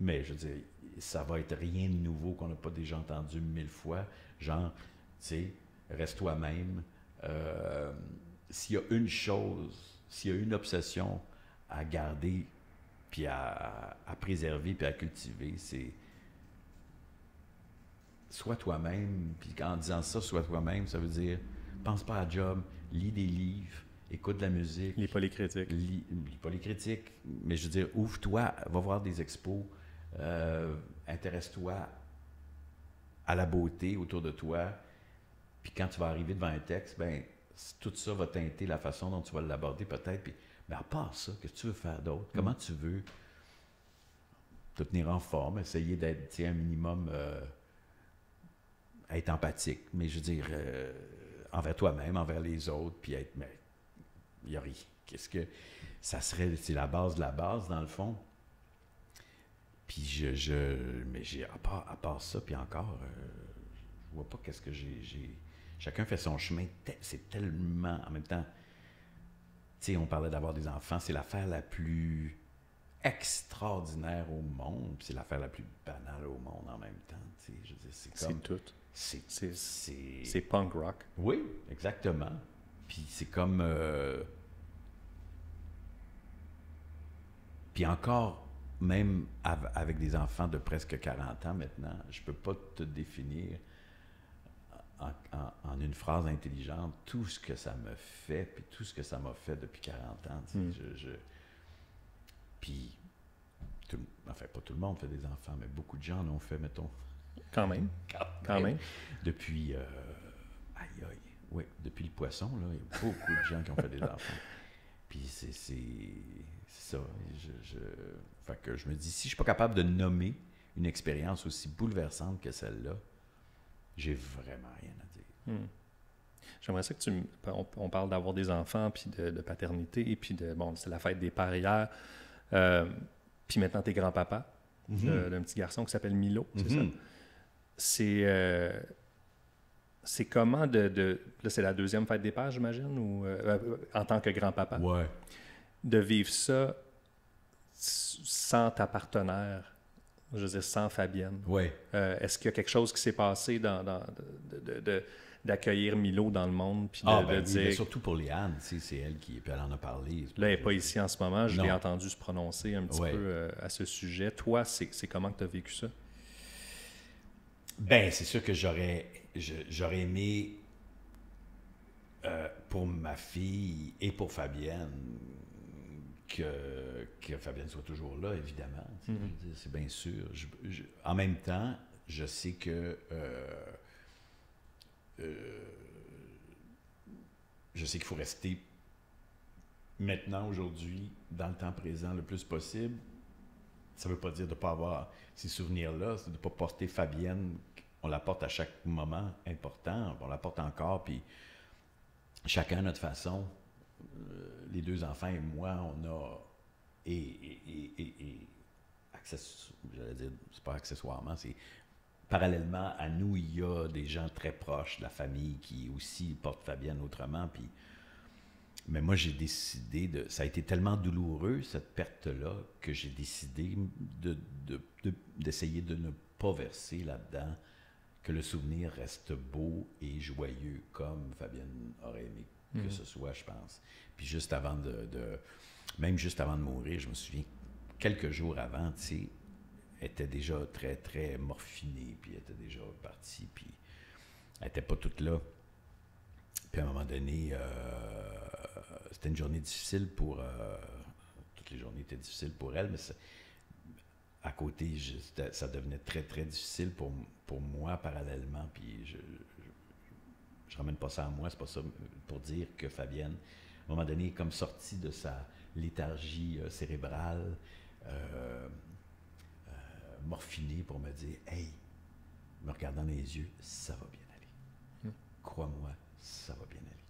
A: Mais, je veux dire, ça va être rien de nouveau qu'on n'a pas déjà entendu 1000 fois. Genre, tu sais, reste toi-même. S'il y a une chose, s'il y a une obsession à garder, puis à préserver, puis à cultiver, c'est sois toi-même. Puis en disant ça, sois toi-même, ça veut dire, pense pas à job, lis des livres, écoute de la musique.
B: Lis pas les critiques.
A: Lis pas les critiques, mais je veux dire, ouvre-toi, va voir des expos, intéresse-toi à la beauté autour de toi, puis quand tu vas arriver devant un texte, ben tout ça va teinter la façon dont tu vas l'aborder peut-être, puis ben à part ça, qu'est-ce que tu veux faire d'autre? Comment tu veux te tenir en forme, essayer d'être un minimum être empathique, mais je veux dire envers toi-même, envers les autres, puis être, mais il n'y a rien. Qu'est-ce que ça serait, c'est la base de la base dans le fond. Puis mais à part ça, puis encore, je vois pas qu'est-ce que j'ai. chacun fait son chemin. C'est tellement, en même temps, tu sais, on parlait d'avoir des enfants, c'est l'affaire la plus extraordinaire au monde, puis c'est l'affaire la plus banale au monde en même temps. Tu sais, je veux dire, c'est comme...
B: C'est tout.
A: C'est...
B: C'est punk rock.
A: Oui, exactement. Puis c'est comme... Puis encore, même avec des enfants de presque 40 ans maintenant, je peux pas te définir en une phrase intelligente tout ce que ça me fait, puis tout ce que ça m'a fait depuis 40 ans. Tu sais, puis, enfin, pas tout le monde fait des enfants, mais beaucoup de gens en ont fait, mettons.
B: Quand même. Quand même.
A: Depuis, aïe, aïe, oui, depuis le poisson, là, il y a beaucoup de gens qui ont fait des enfants. Puis c'est ça. Fait que je me dis, si je suis pas capable de nommer une expérience aussi bouleversante que celle-là, j'ai vraiment rien à dire.
B: J'aimerais ça que on parle d'avoir des enfants, puis de paternité, et puis bon, c'est la fête des pères hier. Puis maintenant, t'es grand-papa d'un petit garçon qui s'appelle Milo, c'est ça? C'est comment là, c'est la deuxième fête des pères, j'imagine, ou en tant que grand-papa?
A: Ouais.
B: De vivre ça sans ta partenaire, je veux dire, sans Fabienne.
A: Ouais.
B: Est-ce qu'il y a quelque chose qui s'est passé d'accueillir Milo dans le monde, puis
A: Oui,
B: dire...
A: mais surtout pour Léane, tu sais, c'est elle puis elle en a parlé.
B: Là, elle n'est pas ici en ce moment, je l'ai
A: Non.
B: entendu se prononcer un petit peu à ce sujet. Toi, c'est comment que tu as vécu ça?
A: Ben, c'est sûr que j'aurais aimé pour ma fille et pour Fabienne que Fabienne soit toujours là, évidemment. Je veux dire, c'est bien sûr. En même temps, je sais que je sais qu'il faut rester maintenant, aujourd'hui, dans le temps présent le plus possible. Ça ne veut pas dire de ne pas avoir ces souvenirs-là, c'est de ne pas porter Fabienne. On la porte à chaque moment important, on la porte encore, puis chacun à notre façon. Les deux enfants et moi, on a... j'allais dire, c'est pas accessoirement, c'est... Parallèlement à nous, il y a des gens très proches de la famille qui aussi portent Fabienne autrement, puis... Mais moi, j'ai décidé de... Ça a été tellement douloureux, cette perte-là, que j'ai décidé d'essayer de ne pas verser là-dedans, que le souvenir reste beau et joyeux, comme Fabienne aurait aimé que ce soit, je pense. Puis juste avant même juste avant de mourir, je me souviens, quelques jours avant, tu sais, elle était déjà très, très morphinée, puis elle était déjà partie, puis elle n'était pas toute là. Puis à un moment donné, c'était une journée difficile pour... toutes les journées étaient difficiles pour elle, mais à côté, ça devenait très, très difficile pour moi parallèlement. Puis je ramène pas ça à moi, c'est pas ça pour dire que Fabienne, à un moment donné, est comme sortie de sa léthargie cérébrale, morphinée pour me dire « Hey, me regardant dans les yeux, ça va bien aller. Crois-moi, ça va bien aller. »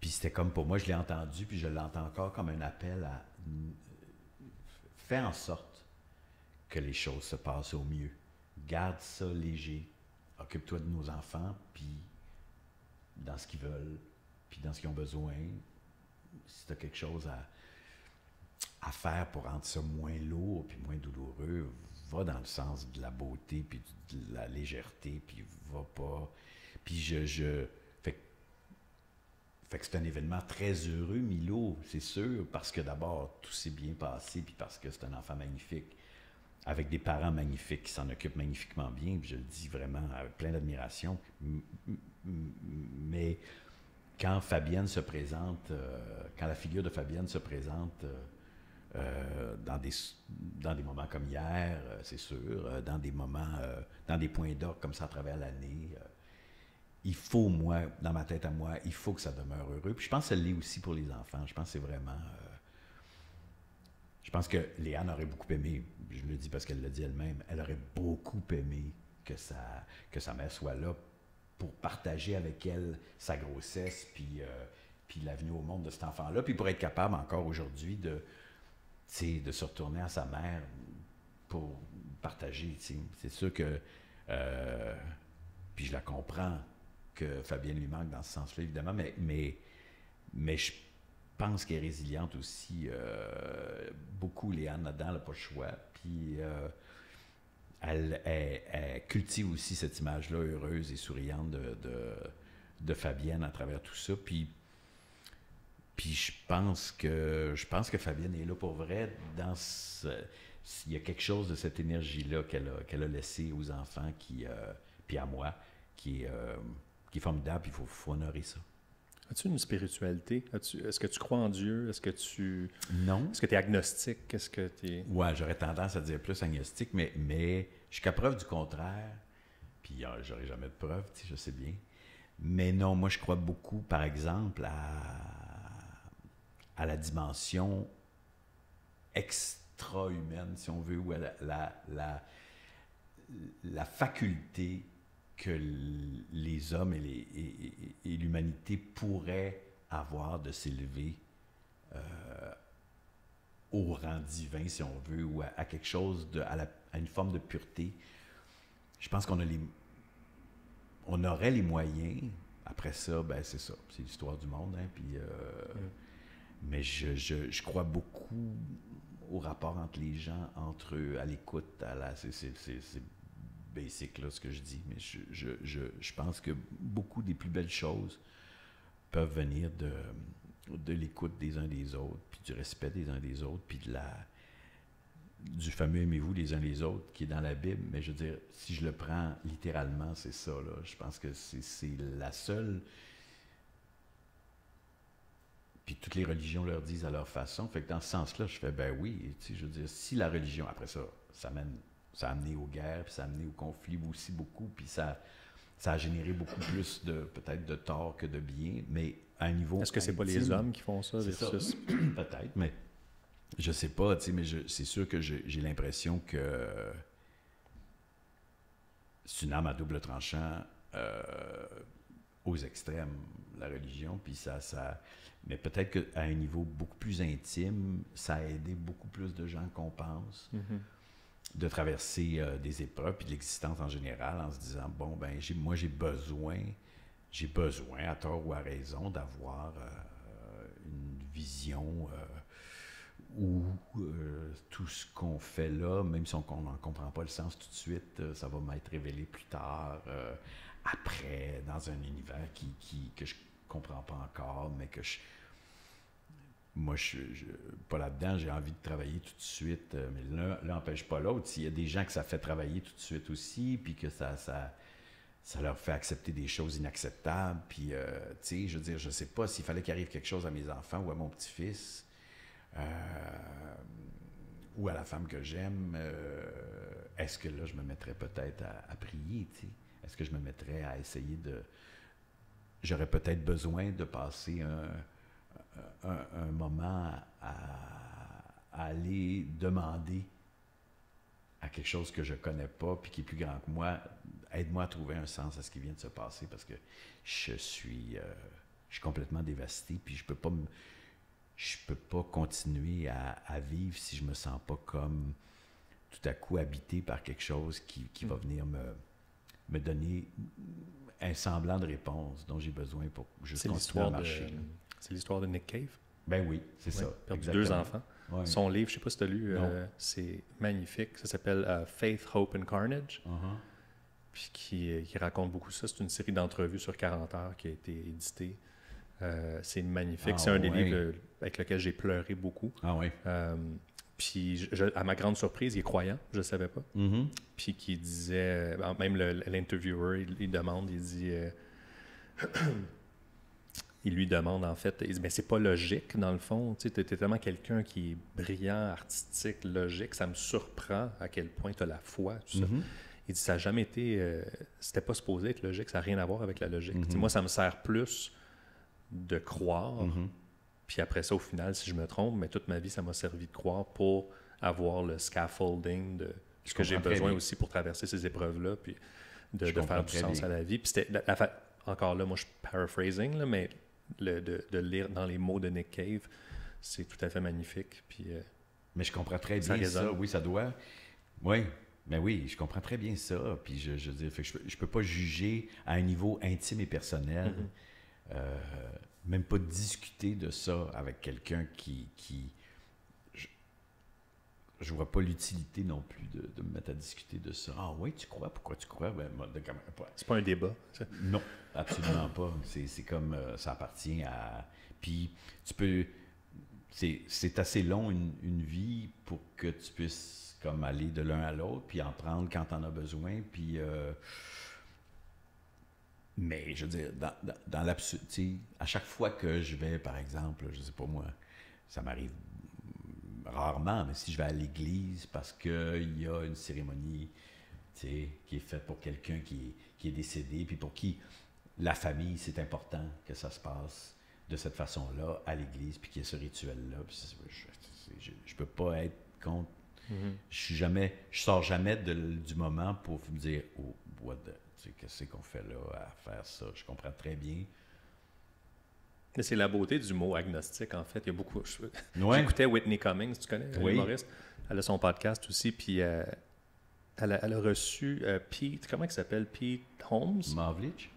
A: Puis c'était comme pour moi, je l'ai entendu, puis je l'entends encore comme un appel à fais en sorte que les choses se passent au mieux. Garde ça léger. Occupe-toi de nos enfants, puis dans ce qu'ils veulent, puis dans ce qu'ils ont besoin. Si tu as quelque chose à faire pour rendre ça moins lourd, puis moins douloureux, va dans le sens de la beauté, puis de la légèreté, puis va pas... Puis Fait que c'est un événement très heureux, Milo, c'est sûr, parce que d'abord, tout s'est bien passé, puis parce que c'est un enfant magnifique, avec des parents magnifiques qui s'en occupent magnifiquement bien, puis je le dis vraiment avec plein d'admiration. Mais quand Fabienne se présente, quand la figure de Fabienne se présente dans des moments comme hier, c'est sûr, dans des moments, dans des points d'orgue comme ça à travers l'année, il faut, moi, dans ma tête à moi, il faut que ça demeure heureux. Puis je pense que ça l'est aussi pour les enfants. Je pense que c'est vraiment... je pense que Léane aurait beaucoup aimé, je le dis parce qu'elle l'a dit elle-même, elle aurait beaucoup aimé que sa mère soit là pour partager avec elle sa grossesse, puis la venue au monde de cet enfant-là, puis pour être capable encore aujourd'hui de se retourner à sa mère pour partager. C'est sûr que... puis je la comprends. que Fabienne lui manque dans ce sens-là, évidemment, mais je pense qu'elle est résiliente aussi. Beaucoup, Léane, là-dedans, elle n'a pas le choix. Puis elle cultive aussi cette image-là heureuse et souriante de Fabienne à travers tout ça. Puis je pense que Fabienne est là pour vrai. Il y a quelque chose de cette énergie-là qu'elle a laissée aux enfants, puis à moi, qui est formidable. Il faut honorer ça.
B: As-tu une spiritualité? Est-ce que tu crois en Dieu?
A: Non.
B: Est-ce que tu es agnostique? Est-ce que tu es...
A: Ouais, j'aurais tendance à dire plus agnostique, mais jusqu'à preuve du contraire, puis j'aurais jamais de preuve, je sais bien. Mais non, moi, je crois beaucoup, par exemple, à la dimension extra-humaine, si on veut, ou à la faculté que les hommes et l'humanité pourraient avoir de s'élever au rang divin, si on veut, ou à quelque chose, à une forme de pureté. Je pense qu'on aurait les moyens. Après ça, ben c'est ça. C'est l'histoire du monde. Hein, puis, mais je crois beaucoup au rapport entre les gens, entre eux, à l'écoute. C'est basic, là, ce que je dis. Mais je pense que beaucoup des plus belles choses peuvent venir de l'écoute des uns des autres, puis du respect des uns des autres, puis du fameux « aimez-vous les uns les autres » qui est dans la Bible. Mais je veux dire, si je le prends littéralement, c'est ça, là. Je pense que c'est la seule... Puis toutes les religions leur disent à leur façon. Fait que dans ce sens-là, je fais, ben oui, tu sais, je veux dire, si la religion, après ça, ça a amené aux guerres, puis ça a amené aux conflits aussi beaucoup, puis ça a généré beaucoup plus peut-être de tort que de bien, mais à un niveau...
B: Est-ce que c'est pas les hommes qui font ça?
A: Versus... Peut-être, mais je sais pas, tu sais, mais c'est sûr que j'ai l'impression que c'est une arme à double tranchant aux extrêmes, la religion, puis mais peut-être qu'à un niveau beaucoup plus intime, ça a aidé beaucoup plus de gens qu'on pense de traverser des épreuves, puis de l'existence en général, en se disant, bon, ben moi j'ai besoin, à tort ou à raison, d'avoir une vision où tout ce qu'on fait là, même si on n'en comprend pas le sens tout de suite, ça va m'être révélé plus tard, après, dans un univers que je comprends pas encore, mais que moi, je pas là-dedans, j'ai envie de travailler tout de suite, mais l'un n'empêche pas l'autre. Il y a des gens que ça fait travailler tout de suite aussi, puis que ça leur fait accepter des choses inacceptables, puis, tu sais, je veux dire, je sais pas s'il fallait qu'il arrive quelque chose à mes enfants ou à mon petit-fils, ou à la femme que j'aime, est-ce que là, je me mettrais peut-être à prier, tu sais? Est-ce que je me mettrais à essayer j'aurais peut-être besoin de passer un moment à aller demander à quelque chose que je connais pas puis qui est plus grand que moi, aide-moi à trouver un sens à ce qui vient de se passer, parce que je suis complètement dévasté, puis je peux pas continuer à vivre si je me sens pas comme tout à coup habité par quelque chose qui va venir me donner un semblant de réponse dont j'ai besoin pour juste continuer à marcher.
B: C'est l'histoire de Nick Cave.
A: Ben oui, c'est ça.
B: Perdu 2 enfants.
A: Ouais.
B: Son livre, je ne sais pas si tu as lu, c'est magnifique. Ça s'appelle Faith, Hope and Carnage. Puis qui raconte beaucoup ça. C'est une série d'entrevues sur 40 heures qui a été éditée. C'est magnifique. C'est un des livres avec lequel j'ai pleuré beaucoup.
A: Ah oui.
B: Puis, à ma grande surprise, il est croyant, je ne le savais pas. Puis qui disait, même l'intervieweur, il demande, il dit, il lui demande en fait, il dit, mais c'est pas logique dans le fond, tu sais, t'es tellement quelqu'un qui est brillant, artistique, logique, ça me surprend à quel point tu as la foi, tout ça. Il dit, ça n'a jamais été, c'était pas supposé être logique, ça n'a rien à voir avec la logique. Moi, ça me sert plus de croire. Puis après ça, au final, si je me trompe, mais toute ma vie, ça m'a servi de croire pour avoir le scaffolding de ce que j'ai besoin aussi pour traverser ces épreuves-là, puis de faire du sens à la vie. Puis c'était, encore là, moi, je suis paraphrasing, là, mais de lire dans les mots de Nick Cave, c'est tout à fait magnifique. Puis,
A: mais je comprends très bien ça. Oui, ça doit. Oui, Mais oui, je comprends très bien ça. Puis je veux dire, fait que je peux pas juger à un niveau intime et personnel, euh, même pas discuter de ça avec quelqu'un qui je vois pas l'utilité non plus de me mettre à discuter de ça. Ah oui, tu crois? Pourquoi tu crois? Ben,
B: C'est pas un débat. Ça.
A: non, absolument pas. C'est comme ça appartient à. Puis tu peux. C'est assez long une vie pour que tu puisses comme aller de l'un à l'autre, puis en prendre quand tu en as besoin. Puis. Mais je veux dire, dans l'absolu, tu sais, à chaque fois que je vais, par exemple, je sais pas moi, ça m'arrive rarement, mais si je vais à l'église parce qu'il y a une cérémonie, tu sais, qui est faite pour quelqu'un qui est décédé, puis pour qui la famille, c'est important que ça se passe de cette façon-là à l'église, puis qu'il y ait ce rituel-là. Je peux pas être contre. Je sors jamais du moment pour me dire, oh, qu'est-ce qu'on fait là à faire ça? Je comprends très bien.
B: Mais c'est la beauté du mot agnostique, en fait. Il y a beaucoup.
A: Ouais.
B: J'écoutais Whitney Cummings, tu connais,
A: Oui.
B: l'humoriste. Elle a son podcast aussi, puis elle a reçu Pete, comment il s'appelle? Pete Holmes?
A: Mavlich?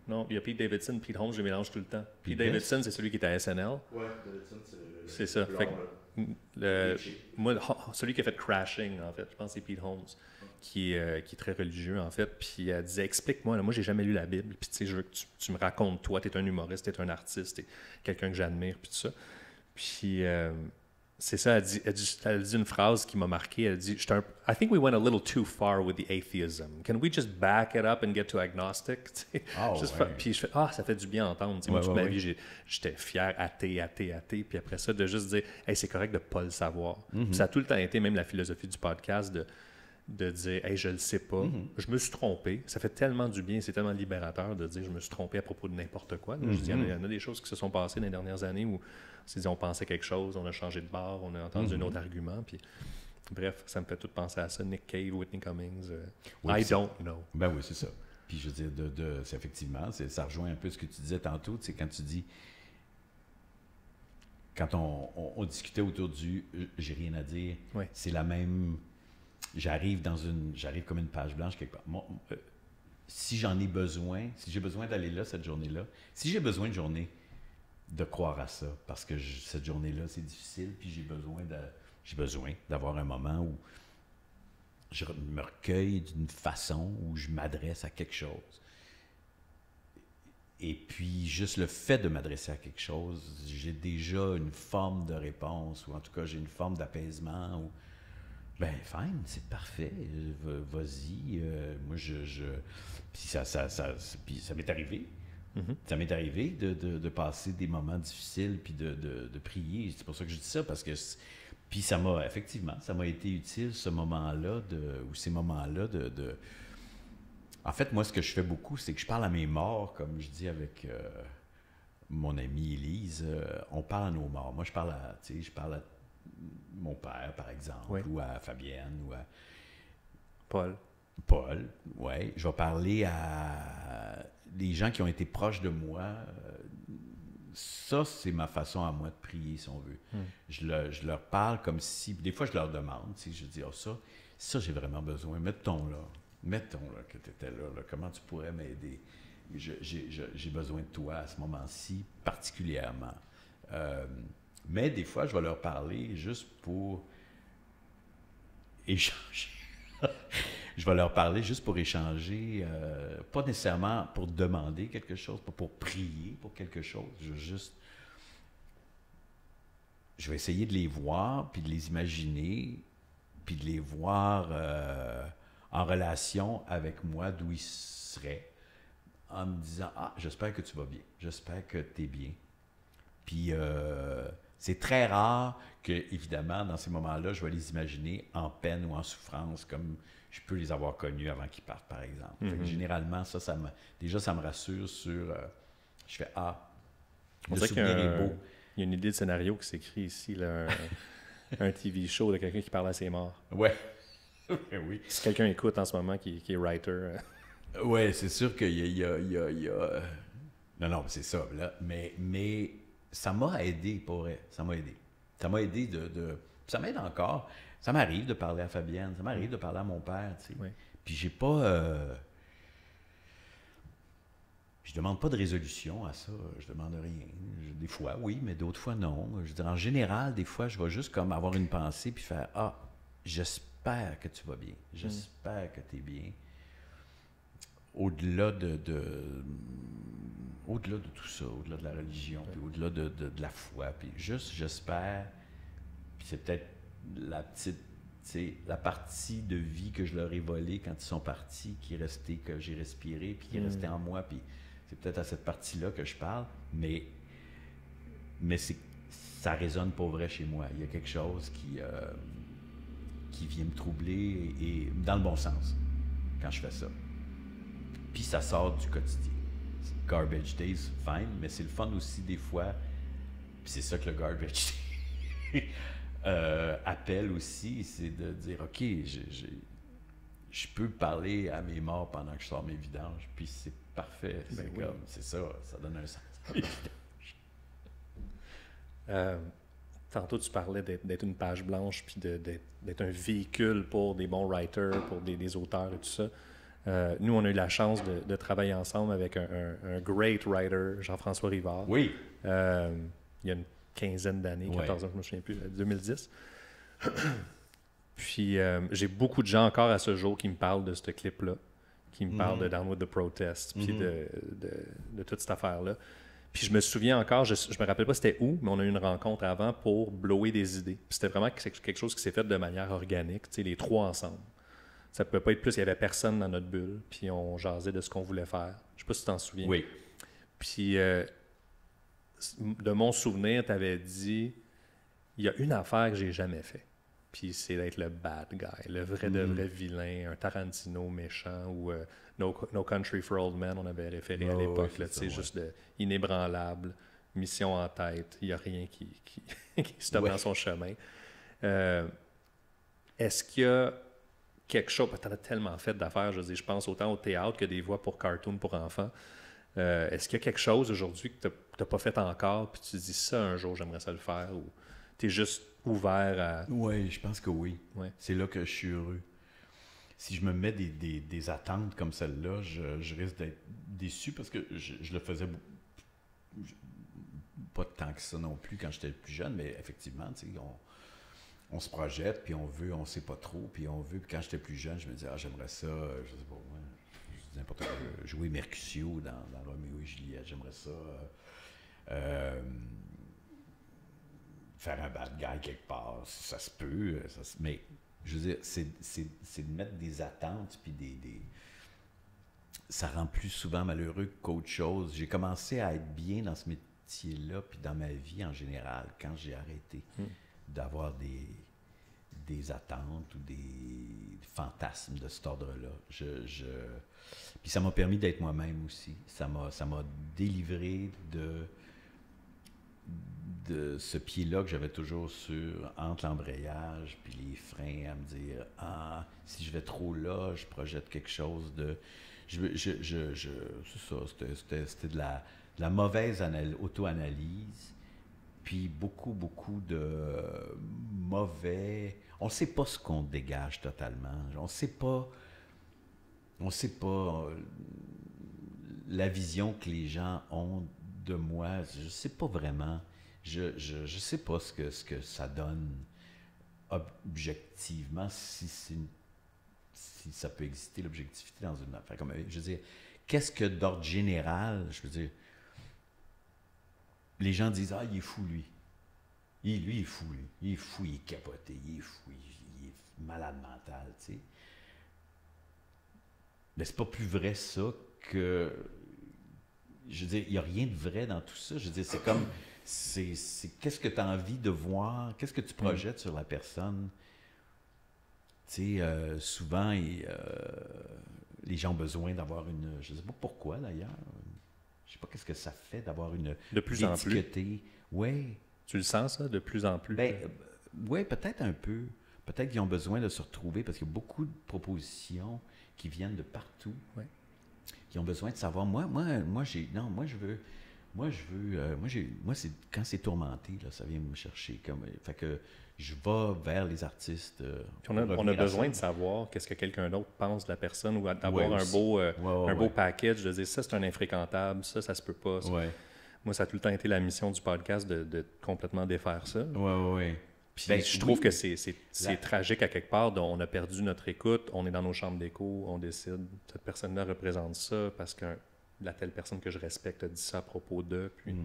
B: Non, il y a Pete Davidson, Pete Holmes, je les mélange tout le temps. Pete
A: Pete
B: Davidson, c'est celui qui était à SNL.
C: Ouais, Davidson,
B: C'est ça. Fait que, moi, celui qui a fait Crashing, en fait, je pense que c'est Pete Holmes, qui est très religieux, en fait. Puis elle disait, explique-moi, là, moi, j'ai jamais lu la Bible, puis tu sais, je veux que tu me racontes, toi, tu es un humoriste, tu es un artiste, tu es quelqu'un que j'admire, puis tout ça. Puis c'est ça, elle dit une phrase qui m'a marqué, elle dit, I think we went a little too far with the atheism. Can we just back it up and get to agnostic?
A: Oh,
B: Puis je fais, ça fait du bien à entendre. Moi, toute ma vie, j'étais fier, athée. Puis après ça, de juste dire, hey, c'est correct de ne pas le savoir. Puis ça a tout le temps été même la philosophie du podcast de dire, hey, je le sais pas, je me suis trompé. Ça fait tellement du bien, c'est tellement libérateur de dire, je me suis trompé à propos de n'importe quoi. Je dis, il y en a des choses qui se sont passées dans les dernières années où on s'est dit, on pensait quelque chose, on a changé de bord, on a entendu un autre argument. Puis, bref, ça me fait tout penser à ça. Nick Cave, Whitney Cummings, I don't know.
A: Ben oui, c'est ça. Puis je veux dire, c'est effectivement, ça rejoint un peu ce que tu disais tantôt, tu sais, quand tu dis, quand on discutait autour du j'ai rien à dire, c'est la même. J'arrive comme une page blanche quelque part. Si j'en ai besoin, si j'ai besoin d'aller là cette journée-là, si j'ai besoin de journée de croire à ça, parce que cette journée-là, c'est difficile, puis j'ai besoin d'avoir un moment où je me recueille d'une façon où je m'adresse à quelque chose. Et puis, juste le fait de m'adresser à quelque chose, j'ai déjà une forme de réponse, ou en tout cas, j'ai une forme d'apaisement, ou ben, fine, c'est parfait, vas-y. Moi, puis puis ça m'est arrivé. Ça m'est arrivé de passer des moments difficiles, puis de prier. C'est pour ça que je dis ça, parce que... Puis ça m'a été utile, ce moment-là, ou ces moments-là de... En fait, moi, ce que je fais beaucoup, c'est que je parle à mes morts, comme je dis avec mon amie Élise, on parle à nos morts. Moi, je parle à mon père, par exemple, ou à Fabienne, ou à... Paul, oui. Je vais parler à des gens qui ont été proches de moi. Ça, c'est ma façon à moi de prier, si on veut. Je leur parle comme si... Des fois, je leur demande, je dis, ça, j'ai vraiment besoin. Mettons là que tu étais là, comment tu pourrais m'aider? J'ai besoin de toi à ce moment-ci, particulièrement. Mais des fois, je vais leur parler juste pour échanger. Je vais leur parler juste pour échanger, pas nécessairement pour demander quelque chose, pas pour prier pour quelque chose. Je vais essayer de les voir, puis de les imaginer, puis de les voir en relation avec moi, d'où ils seraient, en me disant « Ah, j'espère que tu vas bien, j'espère que tu es bien. » Puis c'est très rare que, évidemment, dans ces moments-là, je vais les imaginer en peine ou en souffrance, comme je peux les avoir connus avant qu'ils partent, par exemple. Fait que généralement, ça me rassure sur... je fais « Ah, le souvenir est beau. »
B: Il y a une idée de scénario qui s'écrit ici, là, un TV show de quelqu'un qui parle à ses morts.
A: Ouais. Oui.
B: Si quelqu'un écoute en ce moment qui est writer...
A: Oui, c'est sûr qu'il y a... Non, c'est ça. Là. Mais ça m'a aidé, pour vrai. Ça m'a aidé. Ça m'a aidé ça m'aide encore Ça m'arrive de parler à Fabienne, ça m'arrive de parler à mon père, tu sais.
B: Oui.
A: Puis j'ai pas... je demande pas de résolution à ça, je demande rien. Des fois, oui, mais d'autres fois, non. Je veux dire, en général, des fois, je vais juste comme avoir une pensée puis faire « Ah, j'espère que tu vas bien. J'espère que tu es bien. » Au-delà au-delà de tout ça, au-delà de la religion, puis au-delà de la foi, puis juste j'espère, puis c'est peut-être la petite, la partie de vie que je leur ai volée quand ils sont partis, qui est restée, que j'ai respiré, puis qui est restée en moi, puis c'est peut-être à cette partie-là que je parle, mais ça résonne pour vrai chez moi. Il y a quelque chose qui vient me troubler, et dans le bon sens, quand je fais ça. Puis ça sort du quotidien. Garbage days, fine, mais c'est le fun aussi des fois, puis c'est ça que le garbage day appelle aussi, c'est de dire, OK, je peux parler à mes morts pendant que je sors mes vidanges, puis c'est parfait, c'est ça, ça donne un sens à mes vidanges.
B: Tantôt, tu parlais d'être une page blanche, puis d'être un véhicule pour des bons writers, pour des auteurs et tout ça. Nous, on a eu la chance de travailler ensemble avec un great writer, Jean-François Rivard.
A: Oui.
B: Il y a une quinzaine d'années, 14 ans, je ne me souviens plus, 2010. Puis, j'ai beaucoup de gens encore à ce jour qui me parlent de ce clip-là, qui me parlent de Down with the Protest, puis de toute cette affaire-là. Puis je me souviens encore, je me rappelle pas c'était où, mais on a eu une rencontre avant pour blower des idées. Puis c'était vraiment quelque chose qui s'est fait de manière organique, les trois ensemble. Ça ne pouvait pas être plus, il n'y avait personne dans notre bulle, puis on jasait de ce qu'on voulait faire. Je ne sais pas si tu t'en souviens.
A: Oui.
B: Puis, de mon souvenir, tu avais dit, il y a une affaire que j'ai jamais fait, puis c'est d'être le bad guy, le vrai de vrai vilain, un Tarantino méchant, ou no Country for Old Men, on avait référé à l'époque, juste inébranlable, mission en tête, il n'y a rien qui stoppe dans son chemin. Est-ce qu'il y a quelque chose, tu en as tellement fait d'affaires, je pense autant au théâtre que des voix pour cartoon pour enfants. Est-ce qu'il y a quelque chose aujourd'hui que tu n'as pas fait encore, puis tu te dis ça un jour, j'aimerais ça le faire, ou tu es juste ouvert à...
A: Oui, je pense que oui.
B: Ouais.
A: C'est là que je suis heureux. Si je me mets des attentes comme celle-là, je risque d'être déçu parce que je le faisais pas tant que ça non plus quand j'étais plus jeune, mais effectivement, tu sais, on se projette, puis on sait pas trop, puis on veut. Puis quand j'étais plus jeune, je me disais, j'aimerais ça, je sais pas, n'importe quoi, jouer Mercutio dans Roméo et Juliette, j'aimerais ça, faire un bad guy quelque part, ça se peut, mais je veux dire, c'est de mettre des attentes, puis ça rend plus souvent malheureux qu'autre chose. J'ai commencé à être bien dans ce métier-là, puis dans ma vie en général, quand j'ai arrêté d'avoir des attentes ou des fantasmes de cet ordre-là. Puis ça m'a permis d'être moi-même aussi. Ça m'a délivré de ce pied-là que j'avais toujours entre l'embrayage puis les freins, à me dire si je vais trop là, je projette quelque chose de... c'est ça, c'était de la mauvaise auto-analyse, puis beaucoup de mauvais... On ne sait pas ce qu'on dégage totalement. On ne sait pas la vision que les gens ont de moi. Je ne sais pas vraiment. Je sais pas ce que ça donne objectivement, si ça peut exister, l'objectivité dans une affaire. Comme, je veux dire, qu'est-ce que d'ordre général, je veux dire, les gens disent, il est fou, lui. Lui, il est fou, lui. Il est fou, il est capoté, il est fou, il est malade mental, tu sais. Mais c'est pas plus vrai ça que... Je veux dire, il n'y a rien de vrai dans tout ça. Je veux dire, c'est comme... C'est qu'est-ce que tu as envie de voir? Qu'est-ce que tu projettes sur la personne? Tu sais, souvent, les gens ont besoin d'avoir une... Je ne sais pas pourquoi, d'ailleurs. Je ne sais pas qu'est-ce que ça fait d'avoir une...
B: De plus en plus.
A: Oui.
B: Tu le sens, ça, de plus en plus?
A: Oui, peut-être un peu. Peut-être qu'ils ont besoin de se retrouver parce qu'il y a beaucoup de propositions qui viennent de partout.
B: Ouais.
A: Qui ont besoin de savoir, moi, je veux Moi, je veux. Moi, c'est quand c'est tourmenté, là, ça vient me chercher. Fait que je vais vers les artistes.
B: Puis on a besoin de savoir qu'est-ce que quelqu'un d'autre pense de la personne ou d'avoir un beau package, de dire ça, c'est un infréquentable, ça se peut pas. Ça.
A: Ouais.
B: Moi, ça a tout le temps été la mission du podcast de complètement défaire ça.
A: Oui.
B: Puis je trouve que c'est tragique à quelque part. On a perdu notre écoute, on est dans nos chambres d'écho, on décide, cette personne-là représente ça parce que la telle personne que je respecte a dit ça à propos d'eux. Puis...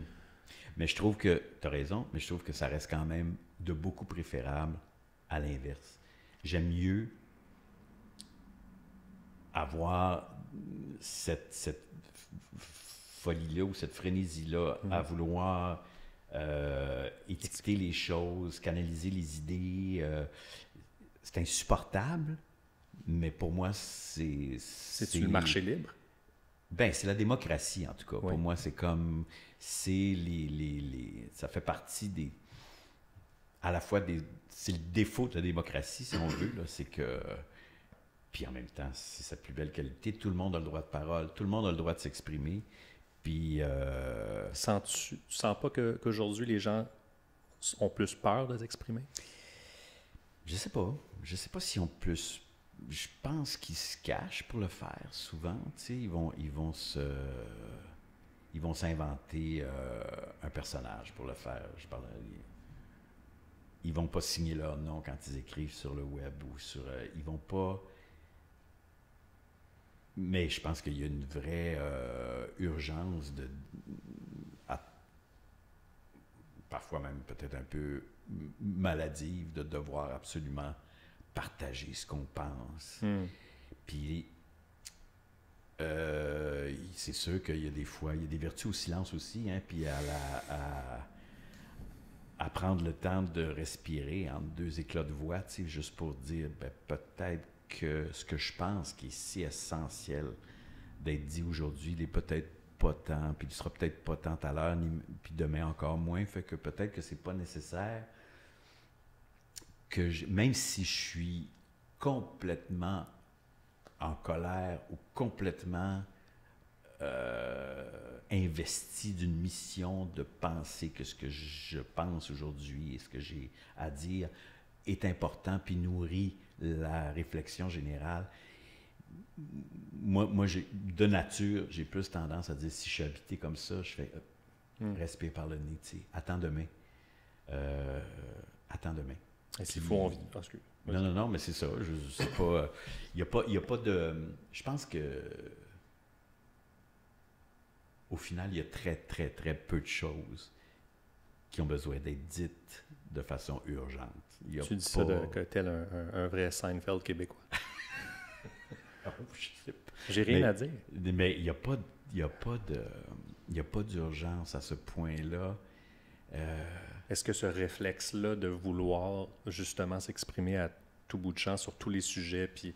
A: Mais je trouve que, tu as raison, mais je trouve que ça reste quand même de beaucoup préférable à l'inverse. J'aime mieux avoir cette folie-là ou cette frénésie-là à vouloir étiqueter les choses, canaliser les idées. C'est insupportable, mais pour moi, c'est...
B: C'est-tu le marché libre?
A: Ben, c'est la démocratie, en tout cas. Oui. Pour moi, c'est comme... ça fait partie des... À la fois des... C'est le défaut de la démocratie, si on veut, là, c'est que... Puis en même temps, c'est sa plus belle qualité. Tout le monde a le droit de parole. Tout le monde a le droit de s'exprimer. Puis...
B: Tu sens pas qu'aujourd'hui, les gens ont plus peur de s'exprimer?
A: Je sais pas. Je sais pas s'ils ont plus... Je pense qu'ils se cachent pour le faire, souvent. Tu sais, ils vont s'inventer un personnage pour le faire. Ils vont pas signer leur nom quand ils écrivent sur le web ou sur... ils vont pas... Mais je pense qu'il y a une vraie urgence parfois même peut-être un peu maladive de devoir absolument partager ce qu'on pense. Puis c'est sûr qu'il y a des fois, il y a des vertus au silence aussi, hein, puis à prendre le temps de respirer entre deux éclats de voix, tu sais, juste pour dire, ben, peut-être que ce que je pense qui est si essentiel d'être dit aujourd'hui, il n'est peut-être pas tant, puis il ne sera peut-être pas tant à l'heure, puis demain encore moins, fait que peut-être que c'est pas nécessaire que même si je suis complètement en colère ou complètement investi d'une mission de penser que ce que je pense aujourd'hui et ce que j'ai à dire est important puis nourrit la réflexion générale. Moi de nature, j'ai plus tendance à dire, si je suis habité comme ça, je fais respire par le nez, tu sais, attends demain. Attends demain.
B: Et s'il faut, on vit.
A: Non, mais c'est ça. Je sais pas. Il n'y a pas de. Je pense que. Au final, il y a très, très, très peu de choses qui ont besoin d'être dites de façon urgente.
B: Tu dis ça tel un vrai Seinfeld québécois. J'ai rien à dire.
A: Mais il n'y a pas d'urgence à ce point-là.
B: Est-ce que ce réflexe-là de vouloir justement s'exprimer à tout bout de champ sur tous les sujets, puis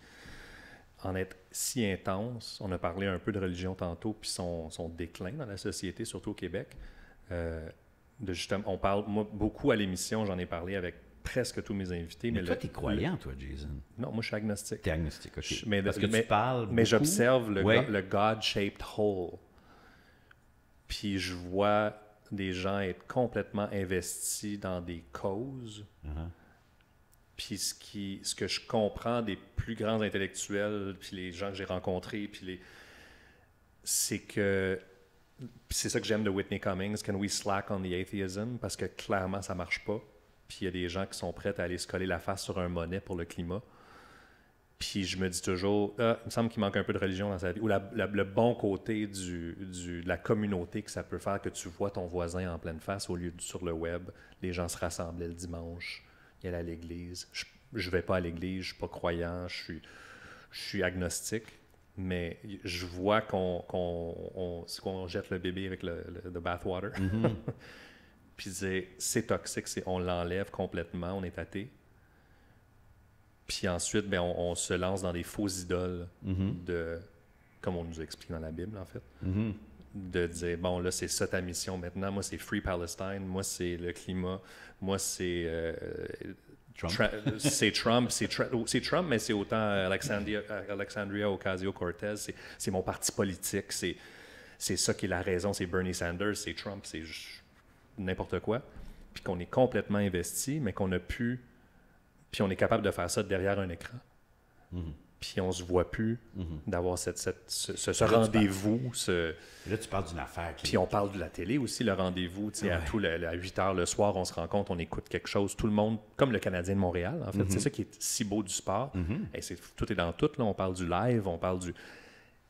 B: en être si intense, on a parlé un peu de religion tantôt, puis son déclin dans la société, surtout au Québec, justement, on parle, moi, beaucoup à l'émission, j'en ai parlé avec presque tous mes invités.
A: Mais toi, t'es croyant, toi, Jason?
B: Non, moi, je suis agnostique.
A: T'es agnostique, OK.
B: Parce que tu parles mais j'observe le God-shaped hole. Puis je vois des gens être complètement investis dans des causes. Puis ce que je comprends des plus grands intellectuels, puis les gens que j'ai rencontrés, c'est que... c'est ça que j'aime de Whitney Cummings, Can We Slack on the Atheism? Parce que clairement, ça marche pas. Puis il y a des gens qui sont prêts à aller se coller la face sur un monnaie pour le climat. Puis je me dis toujours, il me semble qu'il manque un peu de religion dans sa vie. Ou le bon côté de la communauté que ça peut faire, que tu vois ton voisin en pleine face au lieu de sur le web. Les gens se rassemblaient le dimanche, ils allaient à l'église. Je vais pas à l'église, je suis pas croyant, je suis agnostique. Mais je vois qu'on jette le bébé avec le bathwater. Puis c'est toxique, on l'enlève complètement, on est athée. Puis ensuite, ben, on se lance dans des faux idoles comme on nous explique dans la Bible, en fait. De dire, bon, là, c'est ça ta mission maintenant. Moi, c'est Free Palestine. Moi, c'est le climat. Moi, c'est... c'est Trump. C'est Trump, mais c'est autant Alexandria Ocasio-Cortez. C'est mon parti politique. c'est ça qui est la raison, c'est Bernie Sanders, c'est Trump, c'est n'importe quoi, puis qu'on est complètement investi, mais qu'on a pu, puis on est capable de faire ça derrière un écran. Puis on se voit plus d'avoir ce rendez-vous.
A: Là, tu parles d'une affaire.
B: Puis on parle de la télé aussi, le rendez-vous. À 8 h le soir, on se rencontre, on écoute quelque chose. Tout le monde, comme le Canadien de Montréal, en fait. C'est ça qui est si beau du sport. Et tout est dans tout. Là. On parle du live, on parle du...